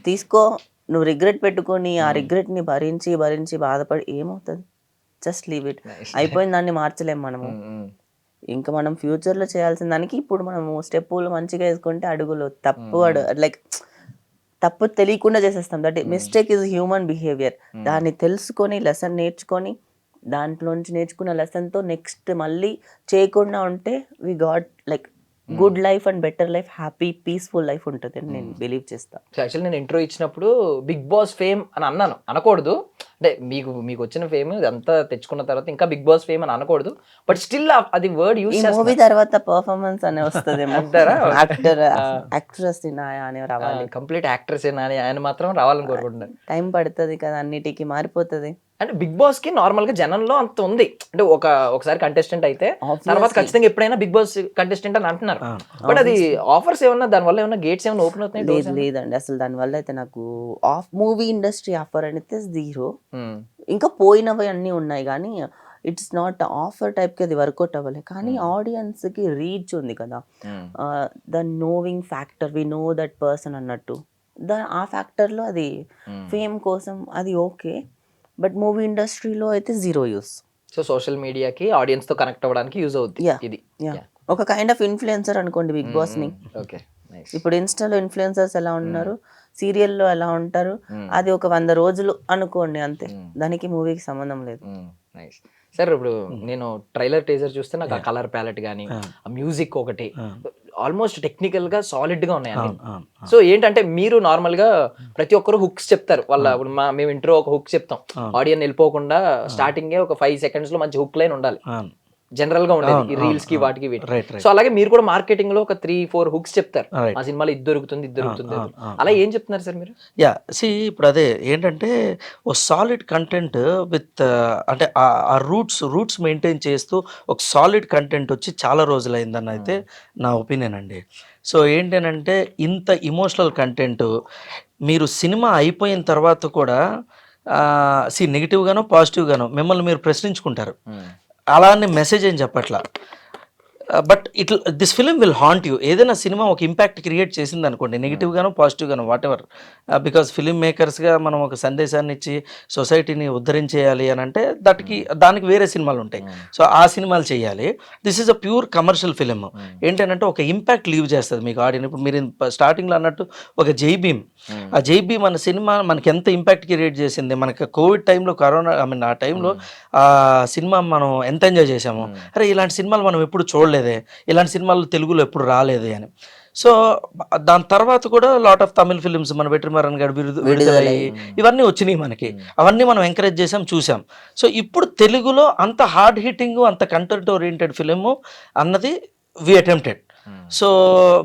Speaker 3: తీసుకో, నువ్వు రిగ్రెట్ పెట్టుకొని ఆ రిగ్రెట్ ని భరించి భరించి బాధపడి ఏమవుతుంది? Just leave it. అయిపోయిన దాన్ని మార్చలేము మనము. ఇంకా మనం ఫ్యూచర్ లో చేయాల్సిన దానికి ఇప్పుడు మనము స్టెప్పులు మంచిగా వేసుకుంటే అడుగులు లైక్ తప్పు తెలియకుండా చేసేస్తాం. That mistake is human behaviour. దాన్ని తెలుసుకొని లెసన్ నేర్చుకొని దాంట్లోంచి నేర్చుకున్న లెసన్తో నెక్స్ట్ మళ్ళీ చేయకుండా ఉంటే we got like good life and better life, happy peaceful life ఉంటుంది అని నేను బిలీవ్ చేస్తాను.
Speaker 2: యాక్చువల్లీ నేను ఇంట్రో ఇచ్చినప్పుడు బిగ్ బాస్ ఫేమ్ అని అన్నాను, అనకూడదు. అంటే మీకు వచ్చిన ఫేమ్ అంతా తెచ్చుకున్న తర్వాత ఇంకా బిగ్ బాస్ ఫేమ్ అని అనకూడదు. బట్ స్టిల్ అది వర్డ్ యూజ్ చేస్తాను.
Speaker 3: మూవీ తర్వాత పర్ఫార్మెన్స్ అనే వస్తుంది అంటారా? యాక్ట్రెస్ అనే రావాలి,
Speaker 2: కంప్లీట్ యాక్ట్రెస్ ఆయన మాత్రం రావాలని కోరుకుంటున్నాను.
Speaker 3: టైం పడుతుంది కదా, అన్నిటికీ మారిపోతుంది.
Speaker 2: అంటే బిగ్ బాస్ కి నార్మల్ గా జనంలో అంత ఉంది. అంటే ఒకసారి కంటెస్టెంట్ అయితే తర్వాత ఖచ్చితంగా ఎప్పుడైనా బిగ్ బాస్ కంటెస్టెంట్ అని అంటున్నారు. బట్ అది ఆఫర్స్ ఏమన్నా దాని వల్ల ఏమన్నా గేట్స్ ఏమన్నా ఓపెన్ అవుతున్నాయి?
Speaker 3: లేదండి, అసలు దాని వల్ల అయితే నాకు మూవీ ఇండస్ట్రీ ఆఫర్ అనేది జీరో. ఇంకా పోయినవి అన్నీ ఉన్నాయి కానీ ఇట్స్ నాట్ ఆఫర్ టైప్ కి అది వర్కౌట్ అవ్వలే. కానీ ఆడియన్స్ కి రీచ్ ఉంది కదా, the knowing factor, we know that person అన్నట్టు, ఆ ఫ్యాక్టర్ లో అది ఫేమ్ కోసం అది ఓకే. బట్ మూవీ ఇండస్ట్రీలో అయితే జీరో యూస్.
Speaker 2: సో సోషల్ మీడియాకి ఆడియన్స్ తో కనెక్ట్ అవ్వడానికి యూజ్ అవుతుంది ఇది.
Speaker 3: ఒక కైండ్ ఆఫ్ ఇన్ఫ్లుయెన్సర్ అనుకోండి బిగ్ బాస్ ని. ఇప్పుడు ఇన్స్టాలో ఇన్ఫ్లుయెన్సర్స్ ఎలా ఉన్నారు, సీరియల్లో ఎలా ఉంటారు, అది ఒక 100 రోజులు అనుకోండి అంతే. దానికి మూవీకి సంబంధం లేదు.
Speaker 2: సార్ ఇప్పుడు నేను ట్రైలర్ టీజర్ చూస్తే నాకు ఆ కలర్ ప్యాలెట్ కానీ ఆ మ్యూజిక్ ఒకటి ఆల్మోస్ట్ టెక్నికల్ గా సాలిడ్ గా ఉన్నాయి అన్ని. సో ఏంటంటే మీరు నార్మల్ గా ప్రతి ఒక్కరు హుక్స్ చెప్తారు వాళ్ళ. ఇప్పుడు మేము ఇంట్రో ఒక హుక్ చెప్తాం, ఆడియన్ వెళ్ళిపోకుండా స్టార్టింగ్ ఒక 5 seconds లో మంచి హుక్ లైన్ ఉండాలి జనరల్ గా ఉండేది ఈ రీల్స్ కి వాటికి వీటికి. సో అలాగే మీరు కూడా మార్కెటింగ్ లో ఒక 3-4 హుక్స్ చెప్తారు, ఆ సినిమాలో ఇది దొరుకుతుంది ఇది దొరుకుతుంది. అలా ఏం చెప్తున్నారు సార్ మీరు?
Speaker 4: ఇప్పుడు అదే ఏంటంటే ఓ సాలిడ్ కంటెంట్ విత్ అంటే ఆ రూట్స్ మెయింటైన్ చేస్తూ ఒక సాలిడ్ కంటెంట్ వచ్చి చాలా రోజులైందని అయితే నా ఒపీనియన్ అండి. సో ఏంటంటే ఇంత ఇమోషనల్ కంటెంట్ మీరు సినిమా అయిపోయిన తర్వాత కూడా నెగిటివ్గానో పాజిటివ్గానో మిమ్మల్ని మీరు ప్రశ్నించుకుంటారు. అలానే మెసేజ్ ఏం చెప్పట్లా. But this film will haunt you. ఏదైనా సినిమా ఒక ఇంపాక్ట్ క్రియేట్ చేసింది అనుకోండి, నెగిటివ్గానో పాజిటివ్గానో వాట్ ఎవర్, బికాస్ ఫిలిం మేకర్స్గా మనం ఒక సందేశాన్ని ఇచ్చి సొసైటీని ఉద్ధరించేయాలి అని అంటే దానికి వేరే సినిమాలు ఉంటాయి. సో ఆ సినిమాలు చేయాలి. This is a pure commercial film. ఏంటంటే ఒక ఇంపాక్ట్ లీవ్ చేస్తుంది మీకు ఆడియన్స్. ఇప్పుడు మీరు స్టార్టింగ్లో అన్నట్టు ఒక జై భీమ్, ఆ జై భీమ్ అన్న సినిమా మనకి ఎంత ఇంపాక్ట్ క్రియేట్ చేసింది. మనకి కోవిడ్ టైంలో, కరోనా ఆ టైంలో ఆ సినిమా మనం ఎంత ఎంజాయ్ చేసాము. అరే ఇలాంటి సినిమాలు మనం ఎప్పుడు చూడలేదే, ఇలాంటి సినిమాలు తెలుగులో ఎప్పుడు రాలేదే అని. సో దాని తర్వాత కూడా లాట్ ఆఫ్ తమిళ్ ఫిలిమ్స్ మన వెట్రిమారన్ గారి విడుదలయ్యి ఇవన్నీ వచ్చినాయి మనకి. అవన్నీ మనం ఎంకరేజ్ చేసాం, చూసాం. సో ఇప్పుడు తెలుగులో అంత హార్డ్ హిట్టింగ్, అంత కంటెంట్ ఓరియంటెడ్ ఫిలిము అన్నది we attempted. So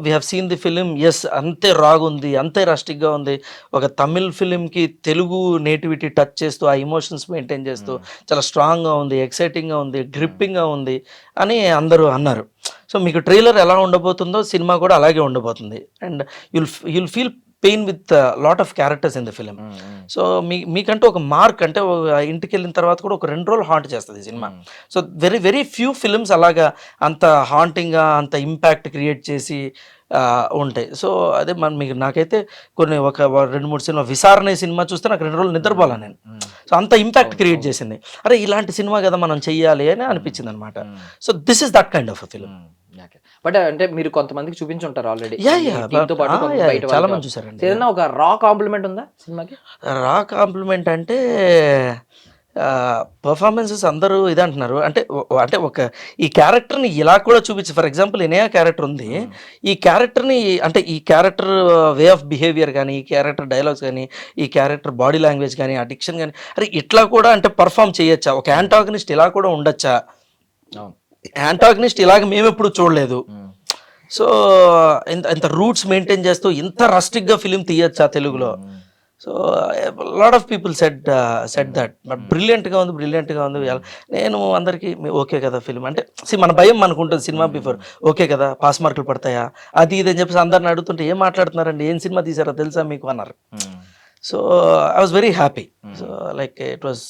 Speaker 4: we have seen the film. Yes, అంతే రాగ్ ఉంది, అంతే రస్టిక్గా ఉంది. ఒక తమిళ్ ఫిలింకి తెలుగు నేటివిటీ టచ్ చేస్తూ ఆ ఇమోషన్స్ మెయింటైన్ చేస్తూ చాలా స్ట్రాంగ్గా ఉంది, ఎక్సైటింగ్గా ఉంది, గ్రిప్పింగ్గా ఉంది అని అందరూ అన్నారు. సో మీకు ట్రైలర్ ఎలా ఉండబోతుందో సినిమా కూడా అలాగే ఉండబోతుంది. And you'll feel pain with lot of characters in the film. So మీకంటూ ఒక మార్క్ అంటే ఇంటికి వెళ్ళిన తర్వాత కూడా ఒక 2 రోజులు హాంట్ చేస్తుంది cinema. So very very few films అలాగా అంత హాంటింగ్గా అంత ఇంపాక్ట్ క్రియేట్ చేసి ఉంటాయి. సో అదే మీకు నాకైతే కొన్ని ఒక 2-3 సినిమా విచారణ సినిమా చూస్తే నాకు 2 రోజులు నిద్రపోలా నేను. సో అంత ఇంపాక్ట్ క్రియేట్ చేసింది. అరే ఇలాంటి సినిమా కదా మనం చెయ్యాలి అని అనిపించింది అనమాట. So this is that kind of a film.
Speaker 2: But అంటే మీరు కొంతమందికి చూపించుంటారు ఆల్రెడీ,
Speaker 4: పాటు చాలా మంది చూసారండి.
Speaker 2: ఏదైనా ఒక రా కాంప్లిమెంట్ ఉందా సినిమాకి?
Speaker 4: రా కాంప్లిమెంట్ అంటే పర్ఫార్మెన్సెస్ అందరూ ఇది అంటున్నారు. అంటే అంటే ఒక ఈ క్యారెక్టర్ని ఇలా కూడా చూపించి, ఫర్ ఎగ్జాంపుల్ ఇనే క్యారెక్టర్ ఉంది, ఈ క్యారెక్టర్ని అంటే ఈ క్యారెక్టర్ వే ఆఫ్ బిహేవియర్ కానీ, ఈ క్యారెక్టర్ డైలాగ్స్ కానీ, ఈ క్యారెక్టర్ బాడీ లాంగ్వేజ్ కానీ, ఆ డిక్షన్ కానీ, అరే ఇట్లా కూడా అంటే పర్ఫామ్ చేయొచ్చా, ఒక యాంటాగనిస్ట్ ఇలా కూడా ఉండొచ్చా, యాంటాగనిస్ట్ ఇలాగ మేము ఎప్పుడు చూడలేదు. సో ఇంత రూట్స్ మెయింటైన్ చేస్తూ ఇంత రస్టిక్గా ఫిలిం తీయచ్చా తెలుగులో. So lot of people said that. But బ్రిలియంట్గా ఉంది. నేను అందరికీ ఓకే కదా ఫిలిం అంటే మన భయం మనకు ఉంటుంది సినిమా బిఫోర్, ఓకే కదా పాస్ మార్కులు పడతాయా అది ఇది అని చెప్పేసి అందరిని అడుగుతుంటే ఏం మాట్లాడుతున్నారండి, ఏం సినిమా తీసారో తెలుసా మీకు అన్నారు. So I was very happy. So like it was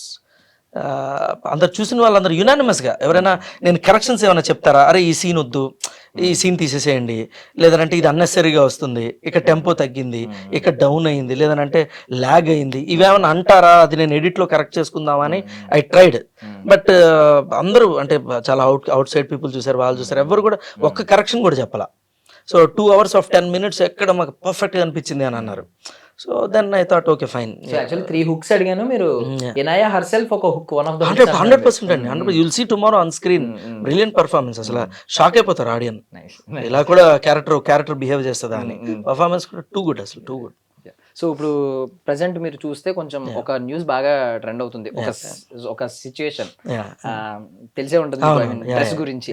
Speaker 4: అందరు చూసిన వాళ్ళందరూ యునానిమస్గా ఎవరైనా నేను కరెక్షన్స్ ఏమైనా చెప్తారా, అరే ఈ సీన్ వద్దు, ఈ సీన్ తీసేసేయండి, లేదంటే ఇది అన్నెసరీగా వస్తుంది, ఇక్కడ టెంపో తగ్గింది, ఇక్కడ డౌన్ అయింది, లేదంటే ల్యాగ్ అయింది, ఇవేమైనా అంటారా, అది నేను ఎడిట్లో కరెక్ట్ చేసుకుందామని ఐ ట్రైడ్. బట్ అందరూ అంటే చాలా అవుట్ సైడ్ పీపుల్ చూసారు, వాళ్ళు చూసారు, ఎవరు కూడా ఒక్క కరెక్షన్ కూడా చెప్పాల. సో 2 hours of 10 minutes ఎక్కడ మాకు పర్ఫెక్ట్గా అనిపించింది అని అన్నారు. So then I thought okay fine.
Speaker 2: Actually 3 hooks అడిగాను, మీరు ఇనాయా హర్సెల్ఫ్ ఒక హుక్,
Speaker 4: 100% అండి. 100% you'll see tomorrow on screen. Brilliant performance, అసలు షాక్ అయిపోతారు ఆడియన్, ఇలా కూడా క్యారెక్టర్ బిహేవ్ చేస్తుందా అని. పర్ఫార్మెన్స్ కూడా టూ గుడ్, అసలు టూ గుడ్.
Speaker 2: సో ఇప్పుడు ప్రెసెంట్ మీరు చూస్తే కొంచెం ఒక న్యూస్ బాగా ట్రెండ్ అవుతుంది, ఒక సిచ్యువేషన్ తెలిసే ఉంటుంది డ్రెస్ గురించి.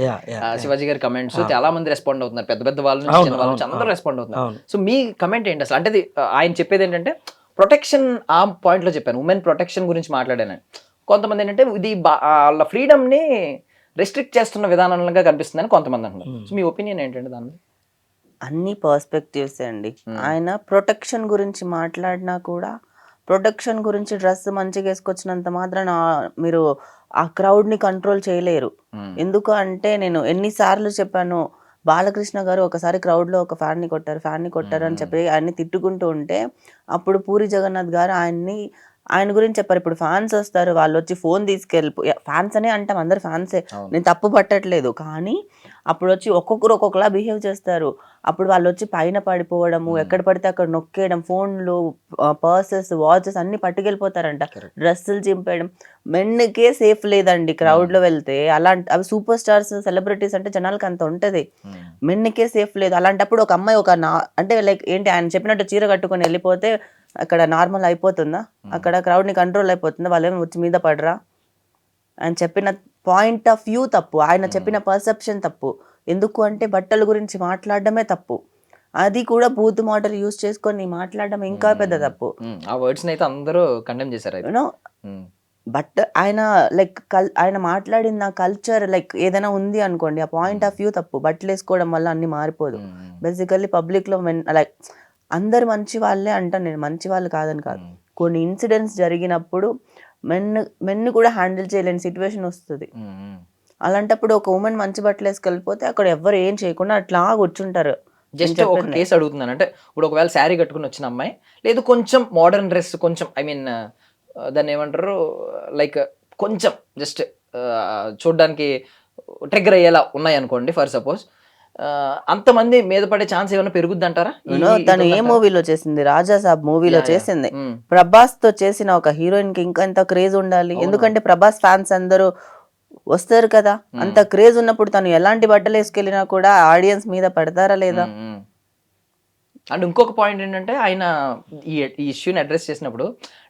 Speaker 2: శివాజీ గారి కమెంట్స్ చాలా మంది రెస్పాండ్ అవుతున్నారు, పెద్ద పెద్ద వాళ్ళ నుంచి చిన్న వాళ్ళ నుంచి అందరూ రెస్పాండ్ అవుతున్నారు. సో మీ కమెంట్ ఏంటి అసలు? అంటే ఆయన చెప్పేది ఏంటంటే ప్రొటెక్షన్, ఆ పాయింట్ లో చెప్పాను, ఉమెన్ ప్రొటెక్షన్ గురించి మాట్లాడాను. కొంతమంది ఏంటంటే ఇది వాళ్ళ ఫ్రీడమ్ ని రెస్ట్రిక్ట్ చేస్తున్న విధానంగా కనిపిస్తుందని కొంతమంది అంటున్నారు. సో మీ ఒపీనియన్ ఏంటంటే దాని?
Speaker 3: అన్ని పర్స్పెక్టివ్స్ అండి. ఆయన ప్రొటెక్షన్ గురించి మాట్లాడినా కూడా, ప్రొటెక్షన్ గురించి డ్రెస్ మంచిగా వేసుకొచ్చినంత మాత్రాన మీరు ఆ క్రౌడ్ని కంట్రోల్ చేయలేరు. ఎందుకు అంటే నేను ఎన్నిసార్లు చెప్పాను, బాలకృష్ణ గారు ఒకసారి క్రౌడ్లో ఒక ఫ్యాన్ని కొట్టారు అని చెప్పి ఆయన్ని తిట్టుకుంటూ ఉంటే, అప్పుడు పూరి జగన్నాథ్ గారు ఆయన గురించి చెప్పారు. ఇప్పుడు ఫ్యాన్స్ వస్తారు, వాళ్ళు వచ్చి ఫోన్ ఫ్యాన్స్ అనే అంటాం, అందరు ఫ్యాన్సే, నేను తప్పు పట్టట్లేదు, కానీ అప్పుడు వచ్చి ఒక్కొక్కరు ఒక్కొక్కలా బిహేవ్ చేస్తారు. అప్పుడు వాళ్ళు వచ్చి పైన పడిపోవడము, ఎక్కడ పడితే అక్కడ నొక్కేయడం, ఫోన్లు, పర్సెస్, వాచెస్ అన్ని పట్టుకెళ్ళిపోతారంట, డ్రెస్సులు చింపేయడం. మెన్కే సేఫ్ లేదండి క్రౌడ్లో వెళ్తే. అవి సూపర్ స్టార్స్, సెలబ్రిటీస్ అంటే జనాలకి అంత ఉంటుంది, మెన్కే సేఫ్ లేదు. అలాంటప్పుడు ఒక అమ్మాయి అంటే లైక్ ఏంటి, ఆయన చెప్పినట్టు చీర కట్టుకొని వెళ్ళిపోతే అక్కడ నార్మల్ అయిపోతుందా? అక్కడ క్రౌడ్ని కంట్రోల్ అయిపోతుందా? వాళ్ళేమో వచ్చి మీద పడరా? ఆయన చెప్పిన పాయింట్ ఆఫ్ వ్యూ తప్పు, ఆయన చెప్పిన పర్సెప్షన్ తప్పు. ఎందుకు అంటే బట్టల గురించి మాట్లాడడమే తప్పు, అది కూడా బూత్ మోడల్ యూజ్ చేసుకొని మాట్లాడడం ఇంకా పెద్ద తప్పు.
Speaker 2: ఆ వర్డ్స్ అయితే అందరూ కండెమ్ చేశారు.
Speaker 3: బట్ ఆయన లైక్ ఆయన మాట్లాడిన కల్చర్ లైక్ ఏదైనా ఉంది అనుకోండి, ఆ పాయింట్ ఆఫ్ వ్యూ తప్పు. బట్టలు వేసుకోవడం వల్ల అన్ని మారిపోదు. బేసికల్లీ పబ్లిక్లో లైక్ అందరు మంచి వాళ్ళే అంటాను నేను, మంచి వాళ్ళు కాదని కాదు. కొన్ని ఇన్సిడెంట్స్ జరిగినప్పుడు మెన్ కూడా హ్యాండిల్ చేయలేని సిచ్యువేషన్ వస్తుంది. అలాంటప్పుడు ఒక ఉమెన్ మంచి బట్టలు వేసుకెళ్ళిపోతే అక్కడ ఎవరు ఏం చేయకుండా అట్లా కూర్చుంటారు.
Speaker 2: జస్ట్ ఒక కేసు అడుగుతున్నాను, అంటే ఇప్పుడు ఒకవేళ శారీ కట్టుకుని వచ్చిన అమ్మాయి, లేదు కొంచెం మోడర్న్ డ్రెస్, కొంచెం ఐ మీన్ దాన్ని ఏమంటారు, లైక్ కొంచెం జస్ట్ చూడడానికి ట్రిగ్గర్ అయ్యేలా ఉన్నాయి అనుకోండి ఫర్ సపోజ్, అంతమంది మీద పడే ఛాన్స్ ఏమైనా పెరుగుద్ది అంటారా?
Speaker 3: తను ఏ మూవీలో చేసింది, రాజా సాబ్ మూవీలో చేసింది. ప్రభాస్ తో చేసిన ఒక హీరోయిన్ కి ఇంకా ఎంత క్రేజ్ ఉండాలి, ఎందుకంటే ప్రభాస్ ఫ్యాన్స్ అందరూ వస్తారు కదా, అంత క్రేజ్ ఉన్నప్పుడు తను ఎలాంటి బట్టలు వేసుకెళ్ళినా కూడా ఆడియన్స్ మీద పడతారా లేదా?
Speaker 2: అండ్ ఇంకొక పాయింట్ ఏంటంటే, ఆయన ఈ ఇష్యూని అడ్రస్ చేసినప్పుడు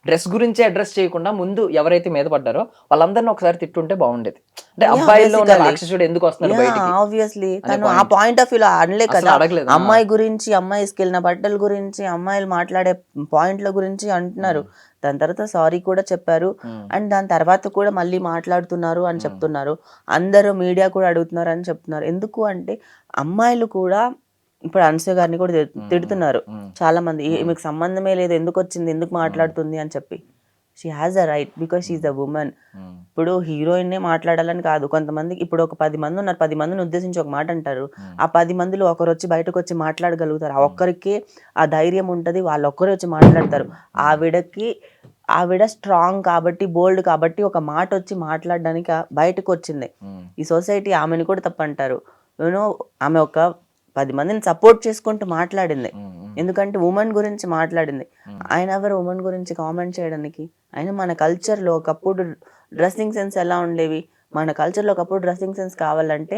Speaker 2: డ్రెస్ గురించి అడ్రస్ చేయకుండా ముందు ఎవరైతే మీద పడ్డారో వాళ్ళందరినీ ఒకసారి తిట్టుంటే బాగుండేది. అంటే అబ్బాయిలో ఉన్న రాక్షసుడు ఎందుకు వస్తున్నారు బయటికి,
Speaker 3: ఆబ్వియస్లీ తను ఆ పాయింట్ ఆఫ్ వ్యూలో అనలే కదా. అమ్మాయి గురించి, అమ్మాయి వేసుకెళ్ళిన బట్టల గురించి, అమ్మాయిలు మాట్లాడే పాయింట్ల గురించి అంటున్నారు. దాని తర్వాత సారీ కూడా చెప్పారు, అండ్ దాని తర్వాత కూడా మళ్ళీ మాట్లాడుతున్నారు అని చెప్తున్నారు. అందరూ మీడియా కూడా అడుగుతున్నారు అని చెప్తున్నారు. ఎందుకు అంటే అమ్మాయిలు కూడా ఇప్పుడు అనసూయ గారిని కూడా తిడుతున్నారు చాలా మంది, మీకు సంబంధమే లేదు, ఎందుకు వచ్చింది, ఎందుకు మాట్లాడుతుంది అని చెప్పి. She has a right because she is a women. ఇప్పుడు హీరోయిన్నే మాట్లాడాలని కాదు, కొంతమంది ఇప్పుడు ఒక 10 మంది ఉన్నారు, 10 మందిని ఉద్దేశించి ఒక మాట అంటారు, ఆ 10 మందిలో ఒకరు వచ్చి బయటకు వచ్చి మాట్లాడగలుగుతారు, ఆ ఒక్కరికే ఆ ధైర్యం ఉంటుంది, వాళ్ళు ఒక్కరే వచ్చి మాట్లాడతారు. ఆవిడ స్ట్రాంగ్ కాబట్టి, బోల్డ్ కాబట్టి ఒక మాట వచ్చి మాట్లాడడానికి బయటకు వచ్చింది. ఈ సొసైటీ ఆమెను కూడా తప్పంటారు. యూనో ఆమె ఒక 10 మందిని సపోర్ట్ చేసుకుంటూ మాట్లాడింది, ఎందుకంటే ఉమెన్ గురించి మాట్లాడింది. ఆయన ఎవరు ఉమెన్ గురించి కామెంట్ చేయడానికి? ఆయన మన కల్చర్లో ఒకప్పుడు డ్రెస్సింగ్ సెన్స్ ఎలా ఉండేవి, మన కల్చర్లో ఒకప్పుడు డ్రెస్సింగ్ సెన్స్ కావాలంటే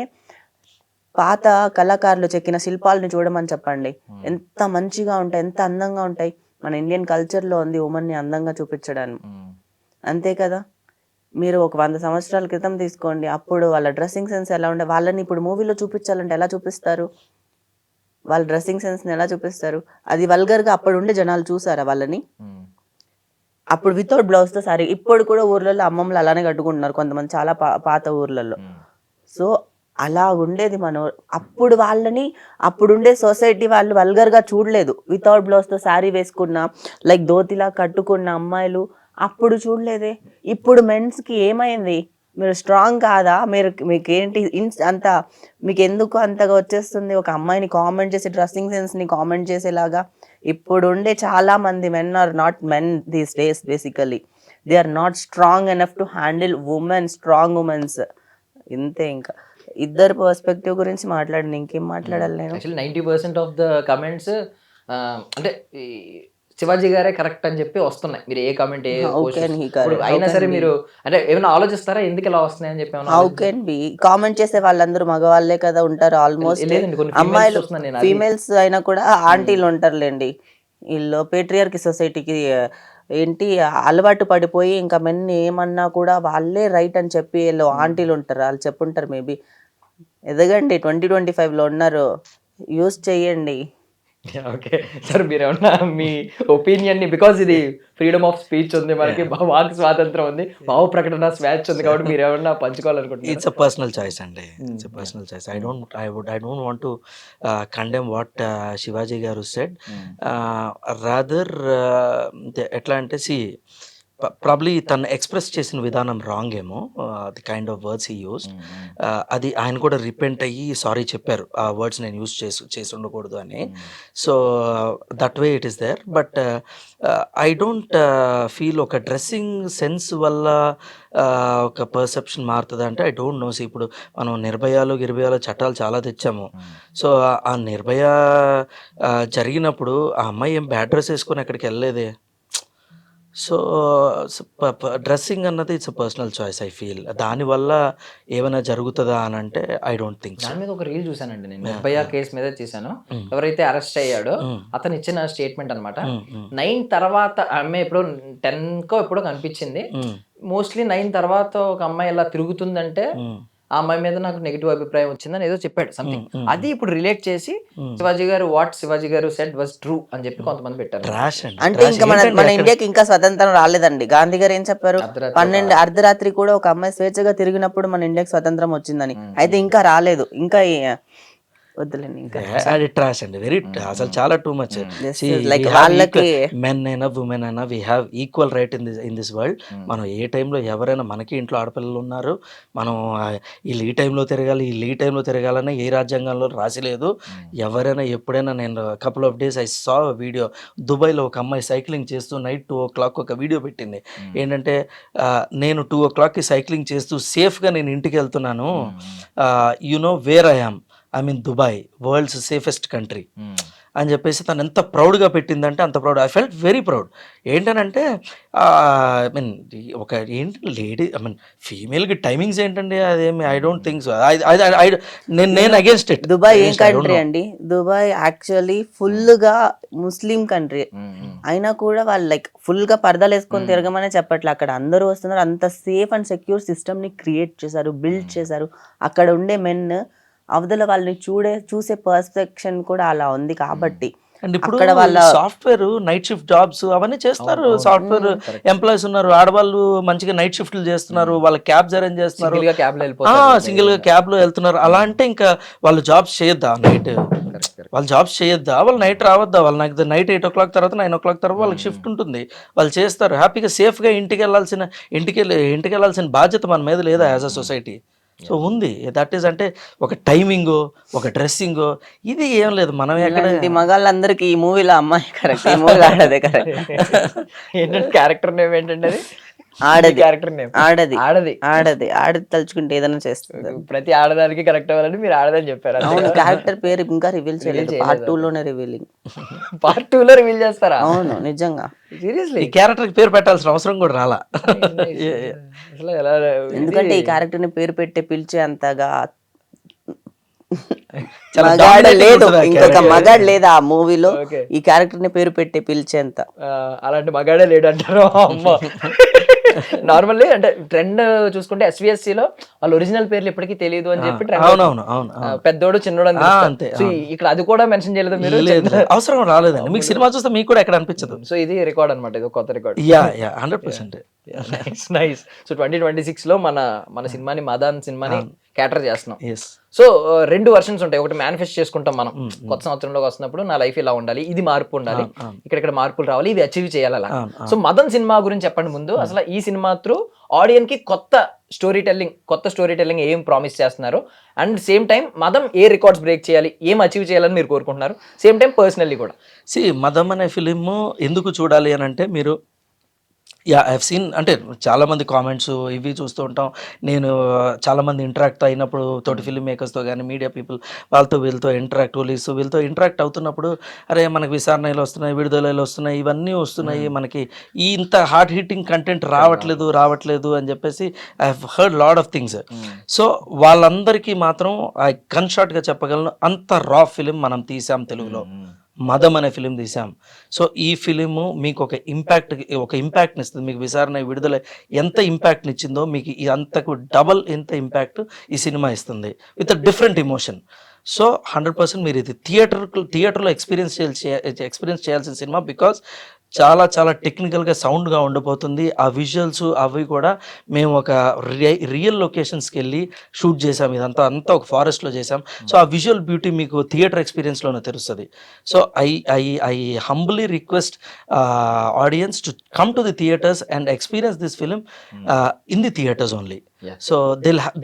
Speaker 3: పాత కళాకారులు చెక్కిన శిల్పాలను చూడమని చెప్పండి, ఎంత మంచిగా ఉంటాయి, ఎంత అందంగా ఉంటాయి. మన ఇండియన్ కల్చర్లో ఉంది ఉమెన్ని అందంగా చూపించడానికి, అంతే కదా. మీరు ఒక 100 సంవత్సరాల క్రితం తీసుకోండి, అప్పుడు వాళ్ళ డ్రెస్సింగ్ సెన్స్ ఎలా ఉండే, వాళ్ళని ఇప్పుడు మూవీలో చూపించాలంటే ఎలా చూపిస్తారు? వాళ్ళ డ్రెస్సింగ్ సెన్స్ని ఎలా చూపిస్తారు? అది వల్గర్గా అప్పుడు ఉండే జనాలు చూసారా వాళ్ళని? అప్పుడు వితౌట్ బ్లౌజ్తో సారీ, ఇప్పుడు కూడా ఊర్లలో అమ్మమ్మలు అలానే కట్టుకుంటున్నారు కొంతమంది, చాలా పాత ఊర్లలో. సో అలా ఉండేది అప్పుడు వాళ్ళని, అప్పుడుండే సొసైటీ వాళ్ళు వల్గర్గా చూడలేదు. వితౌట్ బ్లౌజ్తో శారీ వేసుకున్న, లైక్ ధోతిలా కట్టుకున్న అమ్మాయిలు అప్పుడు చూడలేదే. ఇప్పుడు మెన్స్కి ఏమైంది? మీరు స్ట్రాంగ్ కాదా? మీకేంటి అంత, మీకు ఎందుకు అంతగా వచ్చేస్తుంది ఒక అమ్మాయిని కామెంట్ చేసి, డ్రెస్సింగ్ సెన్స్ని కామెంట్ చేసేలాగా? ఇప్పుడు ఉండే చాలా మంది men are not men these days, basically they are not strong enough to handle women, strong womens. ఇంతే. ఇంకా ఇద్దరు పర్స్పెక్టివ్ గురించి మాట్లాడింది, ఇంకేం మాట్లాడాలి నేను?
Speaker 2: యాక్చువల్లీ 90% ఆఫ్ ద కమెంట్స్ అంటే శివాజీ గారే కరెక్ట్ అని చెప్పి వస్తున్నాయి. మీరు ఏ కామెంట్ అయినా సరే మీరు అంటే ఏమైనా ఆలోచిస్తారా ఎందుకు ఇలా వస్తున్నాయి అని చెప్పి?
Speaker 3: How can be? కామెంట్ చేసే వాళ్ళందరూ మగవాళ్ళే కదా ఉంటారు ఆల్మోస్ట్. అమ్మాయిలు ఫీమేల్స్ అయినా కూడా ఆంటీలు ఉంటారులేండి. వీళ్ళు పేట్రియార్కీ సొసైటీకి ఏంటి అలవాటు పడిపోయి ఇంకా మెన్ ఏమన్నా కూడా వాళ్ళే రైట్ అని చెప్పి వీళ్ళు ఆంటీలు ఉంటారు, వాళ్ళు చెప్పుంటారు మేబీ. ఎదగండి, 2025లో ఉన్నారు, యూస్ చెయ్యండి.
Speaker 2: ఓకే సార్, మీరు ఏమన్నా మీ ఒపీనియన్ని, బికాజ్ ఇది ఫ్రీడమ్ ఆఫ్ స్పీచ్ ఉంది, మనకి వాక్ స్వాతంత్రం ఉంది, భావ ప్రకటన స్వేచ్ఛ ఉంది, కాబట్టి మీరు ఏమన్నా పంచుకోవాలనుకుంటున్నారు?
Speaker 4: ఇట్స్ అ పర్సనల్ చాయిస్ అండి, it's a personal choice. I don't want to condemn what Shivaji గారు సెడ్. రాదర్ ఎట్లా అంటే ప్రాబ్లీ తను ఎక్స్ప్రెస్ చేసిన విధానం రాంగ్ ఏమో, the kind of words he used. అది ఆయన కూడా రిపెంట్ అయ్యి సారీ చెప్పారు, ఆ వర్డ్స్ నేను యూస్ చేసి ఉండకూడదు అని. So that way it is there. But I don't feel ఒక డ్రెస్సింగ్ సెన్స్ వల్ల ఒక పర్సెప్షన్ మారుతుంది అంటే ఐ డోంట్ నో. ఇప్పుడు మనం నిర్భయాలు చట్టాలు చాలా తెచ్చాము. సో ఆ నిర్భయ జరిగినప్పుడు ఆ అమ్మాయి ఏం బ్యాడ్ డ్రెస్ వేసుకొని ఎక్కడికి వెళ్ళలేదే. సో డ్రెస్సింగ్ అన్నది it's personal choice I feel. దానివల్ల ఏమైనా జరుగుతుందా అని అంటే ఐ డోంట్ థింక్.
Speaker 2: దాని మీద ఒక రీల్ చూసానండి నేను, నిర్భయ కేసు మీద చేశాను. ఎవరైతే అరెస్ట్ అయ్యాడో అతను ఇచ్చిన స్టేట్మెంట్ అనమాట. 9 తర్వాత ఆమె ఎప్పుడో 10కో ఎప్పుడో కనిపించింది. మోస్ట్లీ 9 తర్వాత ఒక అమ్మాయి ఎలా తిరుగుతుందంటే ఆ అమ్మాయి మీద నాకు నెగిటివ్ అభిప్రాయం వచ్చిందని ఏదో చెప్పాడు సంథింగ్. అది ఇప్పుడు రిలేట్ చేసి శివాజీ గారు సెడ్ వాస్ ట్రూ అని చెప్పి కొంతమంది పెట్టారు.
Speaker 3: అంటే ఇంకా మన ఇండియాకి ఇంకా స్వతంత్రం రాలేదండి. గాంధీ గారు ఏం చెప్పారు? 12 అర్ధరాత్రి కూడా ఒక అమ్మాయి స్వేచ్ఛగా తిరిగినప్పుడు మన ఇండియాకి స్వతంత్రం వచ్చిందని. అయితే ఇంకా రాలేదు, ఇంకా వద్దులేండి. ఇంకా
Speaker 4: అది ట్రాష్ అండి, వెరీ అసలు చాలా టూ మచ్. మెన్ అయినా ఉమెన్ అయినా we have equal right in this world. మనం ఏ టైంలో ఎవరైనా, మనకి ఇంట్లో ఆడపిల్లలు ఉన్నారు, మనం వీళ్ళు ఈ టైంలో తిరగాలి, వీళ్ళు ఈ టైంలో తిరగాలని ఏ రాజ్యాంగంలో రాసి లేదు. ఎవరైనా ఎప్పుడైనా, నేను couple of days I saw video, దుబాయ్లో ఒక అమ్మాయి సైక్లింగ్ చేస్తూ నైట్ 2 o'clock ఒక వీడియో పెట్టింది. ఏంటంటే నేను 2 o'clockకి సైక్లింగ్ చేస్తూ సేఫ్గా నేను ఇంటికి వెళ్తున్నాను, you know where I am, I mean Dubai, world's safest country అని చెప్పేసి తను ఎంత ప్రౌడ్గా పెట్టిందంటే అంత proud. I felt very proud. ఏంటనంటే ఐ మీన్ ఒక ఏంటి లేడీ, ఐ మీన్ ఫీమేల్కి టైమింగ్స్ ఏంటండి, అదేమి ఐ డోంట్ థింక్ సో. నేను అగేన్స్ట్ ఇట్.
Speaker 3: దుబాయ్ ఏం కంట్రీ అండి? దుబాయ్ యాక్చువల్లీ ఫుల్గా ముస్లిం కంట్రీ అయినా కూడా వాళ్ళు లైక్ ఫుల్గా పరదాలు వేసుకొని తిరగమనే చెప్పట్లే. అక్కడ అందరూ వస్తున్నారు, అంత సేఫ్ అండ్ సెక్యూర్ సిస్టమ్ని క్రియేట్ చేశారు, బిల్డ్ చేశారు. అక్కడ ఉండే మెన్ అవతల వాళ్ళని చూసే పర్స్పెక్షన్ కూడా అలా ఉంది. కాబట్టి
Speaker 4: అండ్ ఇప్పుడు
Speaker 3: అక్కడ వాళ్ళ
Speaker 4: సాఫ్ట్వేర్ నైట్ షిఫ్ట్ జాబ్స్ అవన్నీ చేస్తారు. సాఫ్ట్వేర్ ఎంప్లాయీస్ ఉన్నారు, ఆడవాళ్ళు మంచిగా నైట్ షిఫ్ట్లు చేస్తున్నారు, వాళ్ళ క్యాబ్స్ అరేంజ్ చేస్తున్నారు,
Speaker 2: సింగిల్ గా క్యాబ్ లో వెళ్ళిపోతారు.
Speaker 4: సింగిల్ గా క్యాబ్ లో వెళ్తున్నారు. అలా అంటే ఇంకా వాళ్ళు జాబ్స్ చేయొద్దా నైట్? వాళ్ళు జాబ్స్ చేయొద్దా? వాళ్ళు నైట్ రావద్దా? వాళ్ళు నాకు నైట్ 8 o'clock తర్వాత 9 o'clock తర్వాత వాళ్ళకి షిఫ్ట్ ఉంటుంది, వాళ్ళు చేస్తారు హ్యాపీగా సేఫ్గా ఇంటికి వెళ్ళాల్సిన బాధ్యత మన మీద లేదా యాజ్ అ సొసైటీ? సో ఉంది. దట్ ఈస్ అంటే ఒక టైమింగ్, ఒక డ్రెస్సింగ్, ఇది ఏం లేదు. మనం ఎక్కడ
Speaker 3: ఇలాంటి మగాళ్ళందరికీ ఈ మూవీలో అమ్మాయి కరెక్ట్, ఈ మూవీలో ఆడదే కరెక్ట్.
Speaker 2: ఏంటంటే క్యారెక్టర్ నేమ్ ఏంటంటే
Speaker 3: ఆడది
Speaker 2: క్యారెక్టర్ నేమ్
Speaker 3: ఆడది
Speaker 2: ఆడది.
Speaker 3: ఆడది తలుచుకుంటే ఏదైనా చేస్తుంది.
Speaker 2: ప్రతి ఆడదానికి కరెక్ట్ అవ్వాలని మీరు ఆడదని చెప్పారు.
Speaker 3: అవును, క్యారెక్టర్ పేరు ఇంకా రివీల్ చేయలేదు, పార్ట్ 2 లోనే రివీలింగ్.
Speaker 2: పార్ట్ 2 లో రివీల్ చేస్తారా?
Speaker 3: అవును నిజంగా.
Speaker 2: సీరియస్లీ?
Speaker 4: ఈ క్యారెక్టర్ పేరు పెట్టాల్సిన అవసరం కూడా రాలా.
Speaker 2: అసలు ఎలా
Speaker 3: ఎందుకంటే ఈ క్యారెక్టర్ ని పేరు పెట్టి పిలిచే అంతగా
Speaker 4: చాలా
Speaker 3: మగాడు
Speaker 4: dominating
Speaker 3: లేదు,
Speaker 4: ఉంటుంది ఆ
Speaker 3: ఇంకొక
Speaker 4: character.
Speaker 3: మగాడు లేదు ఆ మూవీలో
Speaker 2: Okay.
Speaker 3: ఈ క్యారెక్టర్ ని పేరు పెట్టి పిలిచేంత.
Speaker 2: అలాంటి మగాడే లేడు అంటారు. అమ్మ నార్మల్లీ అంటే ట్రెండ్ చూసుకుంటే SVSC లో వాళ్ళ ఒరిజినల్ పేర్లు ఎప్పటికీ తెలియదు అని చెప్పి trend
Speaker 4: అవునవును
Speaker 2: అవుతుంది.
Speaker 4: అవును.
Speaker 2: పెద్దోడు చిన్నోడు అని పిలుస్తారు.
Speaker 4: అంతే,
Speaker 2: సో ఇక్కడ అది కూడా మెన్షన్ చేయలేదు మీరు.
Speaker 4: లేదు, అవసరం రాలేదండి. మీకు సినిమా చూస్తే మీకు కూడా ఎక్కడ అనిపించదు.
Speaker 2: సో ఇది రికార్డ్ అనమాట, ఇది కొత్త రికార్డ్.
Speaker 4: యా 100%.
Speaker 2: నైస్. సో 2026 లో మన సినిమాని మదన్ సినిమాని క్యాటర్ చేస్తున్నాం.
Speaker 4: ఎస్.
Speaker 2: సో 2 వర్షన్స్ ఉంటాయి. ఒకటి మేనిఫెస్ట్ చేసుకుంటాం మనం కొత్త సంవత్సరంలోకి వస్తున్నప్పుడు, నా లైఫ్ ఇలా ఉండాలి, ఇది మార్పు ఉండాలి, ఇక్కడ మార్పులు రావాలి, ఇది అచీవ్ చేయాలి అలా. సో మదన్ సినిమా గురించి చెప్పండి ముందు. అసలు ఈ సినిమా త్రూ ఆడియన్స్ కి కొత్త స్టోరీ టెల్లింగ్ ఏం ప్రామిస్ చేస్తున్నారు, అండ్ సేమ్ టైం మదం ఏ రికార్డ్స్ బ్రేక్ చేయాలి, ఏం అచీవ్ చేయాలని మీరు కోరుకుంటున్నారు, సేమ్ టైం పర్సనల్లీ కూడా.
Speaker 4: మదం అనే ఫిలిం ఎందుకు చూడాలి అని అంటే, మీరు ఐవ్ సీన్ అంటే చాలామంది కామెంట్స్ ఇవి చూస్తూ ఉంటాం. నేను చాలామంది ఇంటరాక్ట్ అయినప్పుడు తోటి ఫిల్మ్ మేకర్స్తో కానీ మీడియా పీపుల్ వీళ్ళతో ఇంటరాక్ట్ అవుతున్నప్పుడు, అరే మనకి విచారణలు వస్తున్నాయి, విడుదలలు వస్తున్నాయి, ఇవన్నీ వస్తున్నాయి, మనకి ఈ ఇంత హార్ట్ హిట్టింగ్ కంటెంట్ రావట్లేదు అని చెప్పేసి I have heard lot of things. So వాళ్ళందరికీ మాత్రం ఐ కన్షార్ట్గా చెప్పగలను, అంత రా ఫిలిం మనం తీసాం తెలుగులో. మదం అనే ఫిలిం తీసాం. సో ఈ ఫిలిము మీకు ఒక ఇంపాక్ట్ని ఇస్తుంది. మీకు విచారణ విడుదల ఎంత ఇంపాక్ట్ని ఇచ్చిందో మీకు అంతకు డబల్ ఎంత ఇంపాక్ట్ ఈ సినిమా ఇస్తుంది, విత్ డిఫరెంట్ ఎమోషన్. సో 100% మీరు ఇది థియేటర్లో ఎక్స్పీరియన్స్ చేయాల్సిన సినిమా. బికాజ్ చాలా చాలా టెక్నికల్గా సౌండ్గా ఉండబోతుంది. ఆ విజువల్స్ అవి కూడా మేము ఒక రియల్ లొకేషన్స్కి వెళ్ళి షూట్ చేసాం. ఇదంతా ఒక ఫారెస్ట్లో చేసాం. సో ఆ విజువల్ బ్యూటీ మీకు థియేటర్ ఎక్స్పీరియన్స్లోనే తెలుస్తుంది. So I humbly request audience to come to the theatres and experience this film in the theatres only. So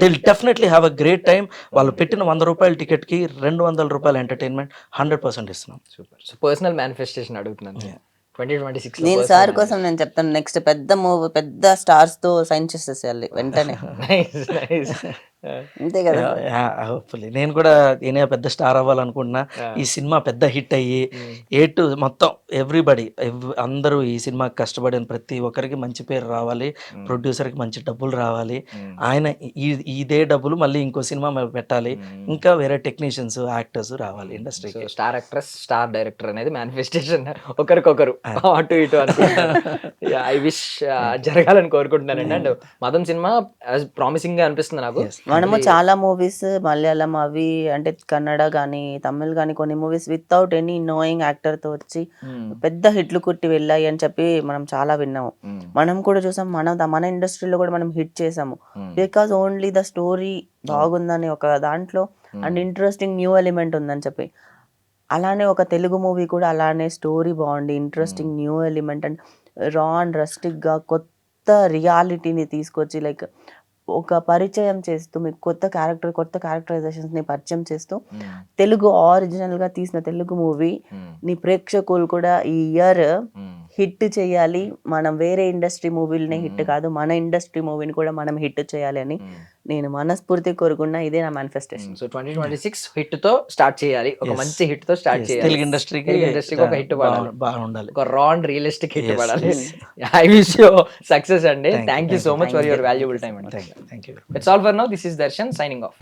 Speaker 4: they'll definitely have a great time. వాళ్ళు పెట్టిన ₹100 టికెట్కి ₹200 ఎంటర్టైన్మెంట్ 100% ఇస్తున్నాం.
Speaker 2: సూపర్. సో పర్సనల్ మేనిఫెస్టేషన్ అడుగుతున్నాను. 2026
Speaker 3: నేను సార్ కోసం నేను చెప్తాను, నెక్స్ట్ పెద్ద మూవీ పెద్ద స్టార్స్ తో సైన్ చేసేసేయాలి వెంటనే. అంతే కదా.
Speaker 4: హోప్ఫుల్లీ నేను కూడా నేనే పెద్ద స్టార్ అవ్వాలనుకుంటున్నా. ఈ సినిమా పెద్ద హిట్ అయ్యి మొత్తం ఎవ్రీబడి అందరూ ఈ సినిమాకి కష్టపడిన ప్రతి ఒక్కరికి మంచి పేరు రావాలి, ప్రొడ్యూసర్కి మంచి డబ్బులు రావాలి, ఆయన ఇదే డబ్బులు మళ్ళీ ఇంకో సినిమా పెట్టాలి, ఇంకా వేరే టెక్నీషియన్స్ యాక్టర్స్ రావాలి ఇండస్ట్రీకి.
Speaker 2: స్టార్ యాక్ట్రెస్ స్టార్ డైరెక్టర్ అనేది మేనిఫెస్టేషన్ ఒకరికొకరు అటు ఇటు అనుకుంటున్నారు. ఐ విష్ జరగాలని కోరుకుంటున్నానండి. అండ్ మదన్ సినిమా ప్రామిసింగ్ గా అనిపిస్తుంది నాకు.
Speaker 3: మనము చాలా మూవీస్ మలయాళం అవి అంటే కన్నడ కానీ తమిళ్ కానీ కొన్ని movies without any knowing actor తో వచ్చి పెద్ద హిట్లు కొట్టి వెళ్ళాయి అని చెప్పి మనం చాలా విన్నాము. మనం కూడా చూసాం, మన ఇండస్ట్రీలో కూడా మనం హిట్ చేసాము బికాజ్ ఓన్లీ ద స్టోరీ బాగుందని ఒక దాంట్లో అండ్ ఇంట్రెస్టింగ్ న్యూ ఎలిమెంట్ ఉందని చెప్పి. అలానే ఒక తెలుగు మూవీ కూడా అలానే స్టోరీ బాగుండి ఇంట్రెస్టింగ్ న్యూ ఎలిమెంట్ అండ్ రా అండ్ రస్టిక్ గా కొత్త రియాలిటీని తీసుకొచ్చి లైక్ ఒక పరిచయం చేస్తూ మీకు కొత్త క్యారెక్టరైజేషన్స్ ని పరిచయం చేస్తూ తెలుగు ఒరిజినల్ గా తీసిన తెలుగు మూవీ ని ప్రేక్షకులు కూడా ఈ ఇయర్ హిట్ చేయాలి. మనం వేరే ఇండస్ట్రీ మూవీలనే హిట్ కాదు, మన ఇండస్ట్రీ మూవీని కూడా మనం హిట్ చేయాలి అని నేను మనస్ఫూర్తి కోరుకున్నా. ఇదే నా మేనిఫెస్టేషన్.
Speaker 2: సో 2026 హిట్ తో స్టార్ట్ చేయాలి, ఒక మంచి హిట్ తో స్టార్ట్ చేయాలి.
Speaker 4: తెలుగు ఇండస్ట్రీకి
Speaker 2: ఒక హిట్ పడాలి,
Speaker 4: బాగుండాలి,
Speaker 2: ఒక రా అండ్ రియలిస్టిక్ హిట్ పడాలి. ఐ విష్ యూ సక్సెస్ అండి. Thank you so much for your valuable time అండి.
Speaker 4: Thank you.
Speaker 2: That's all for now. This is Darshan signing off.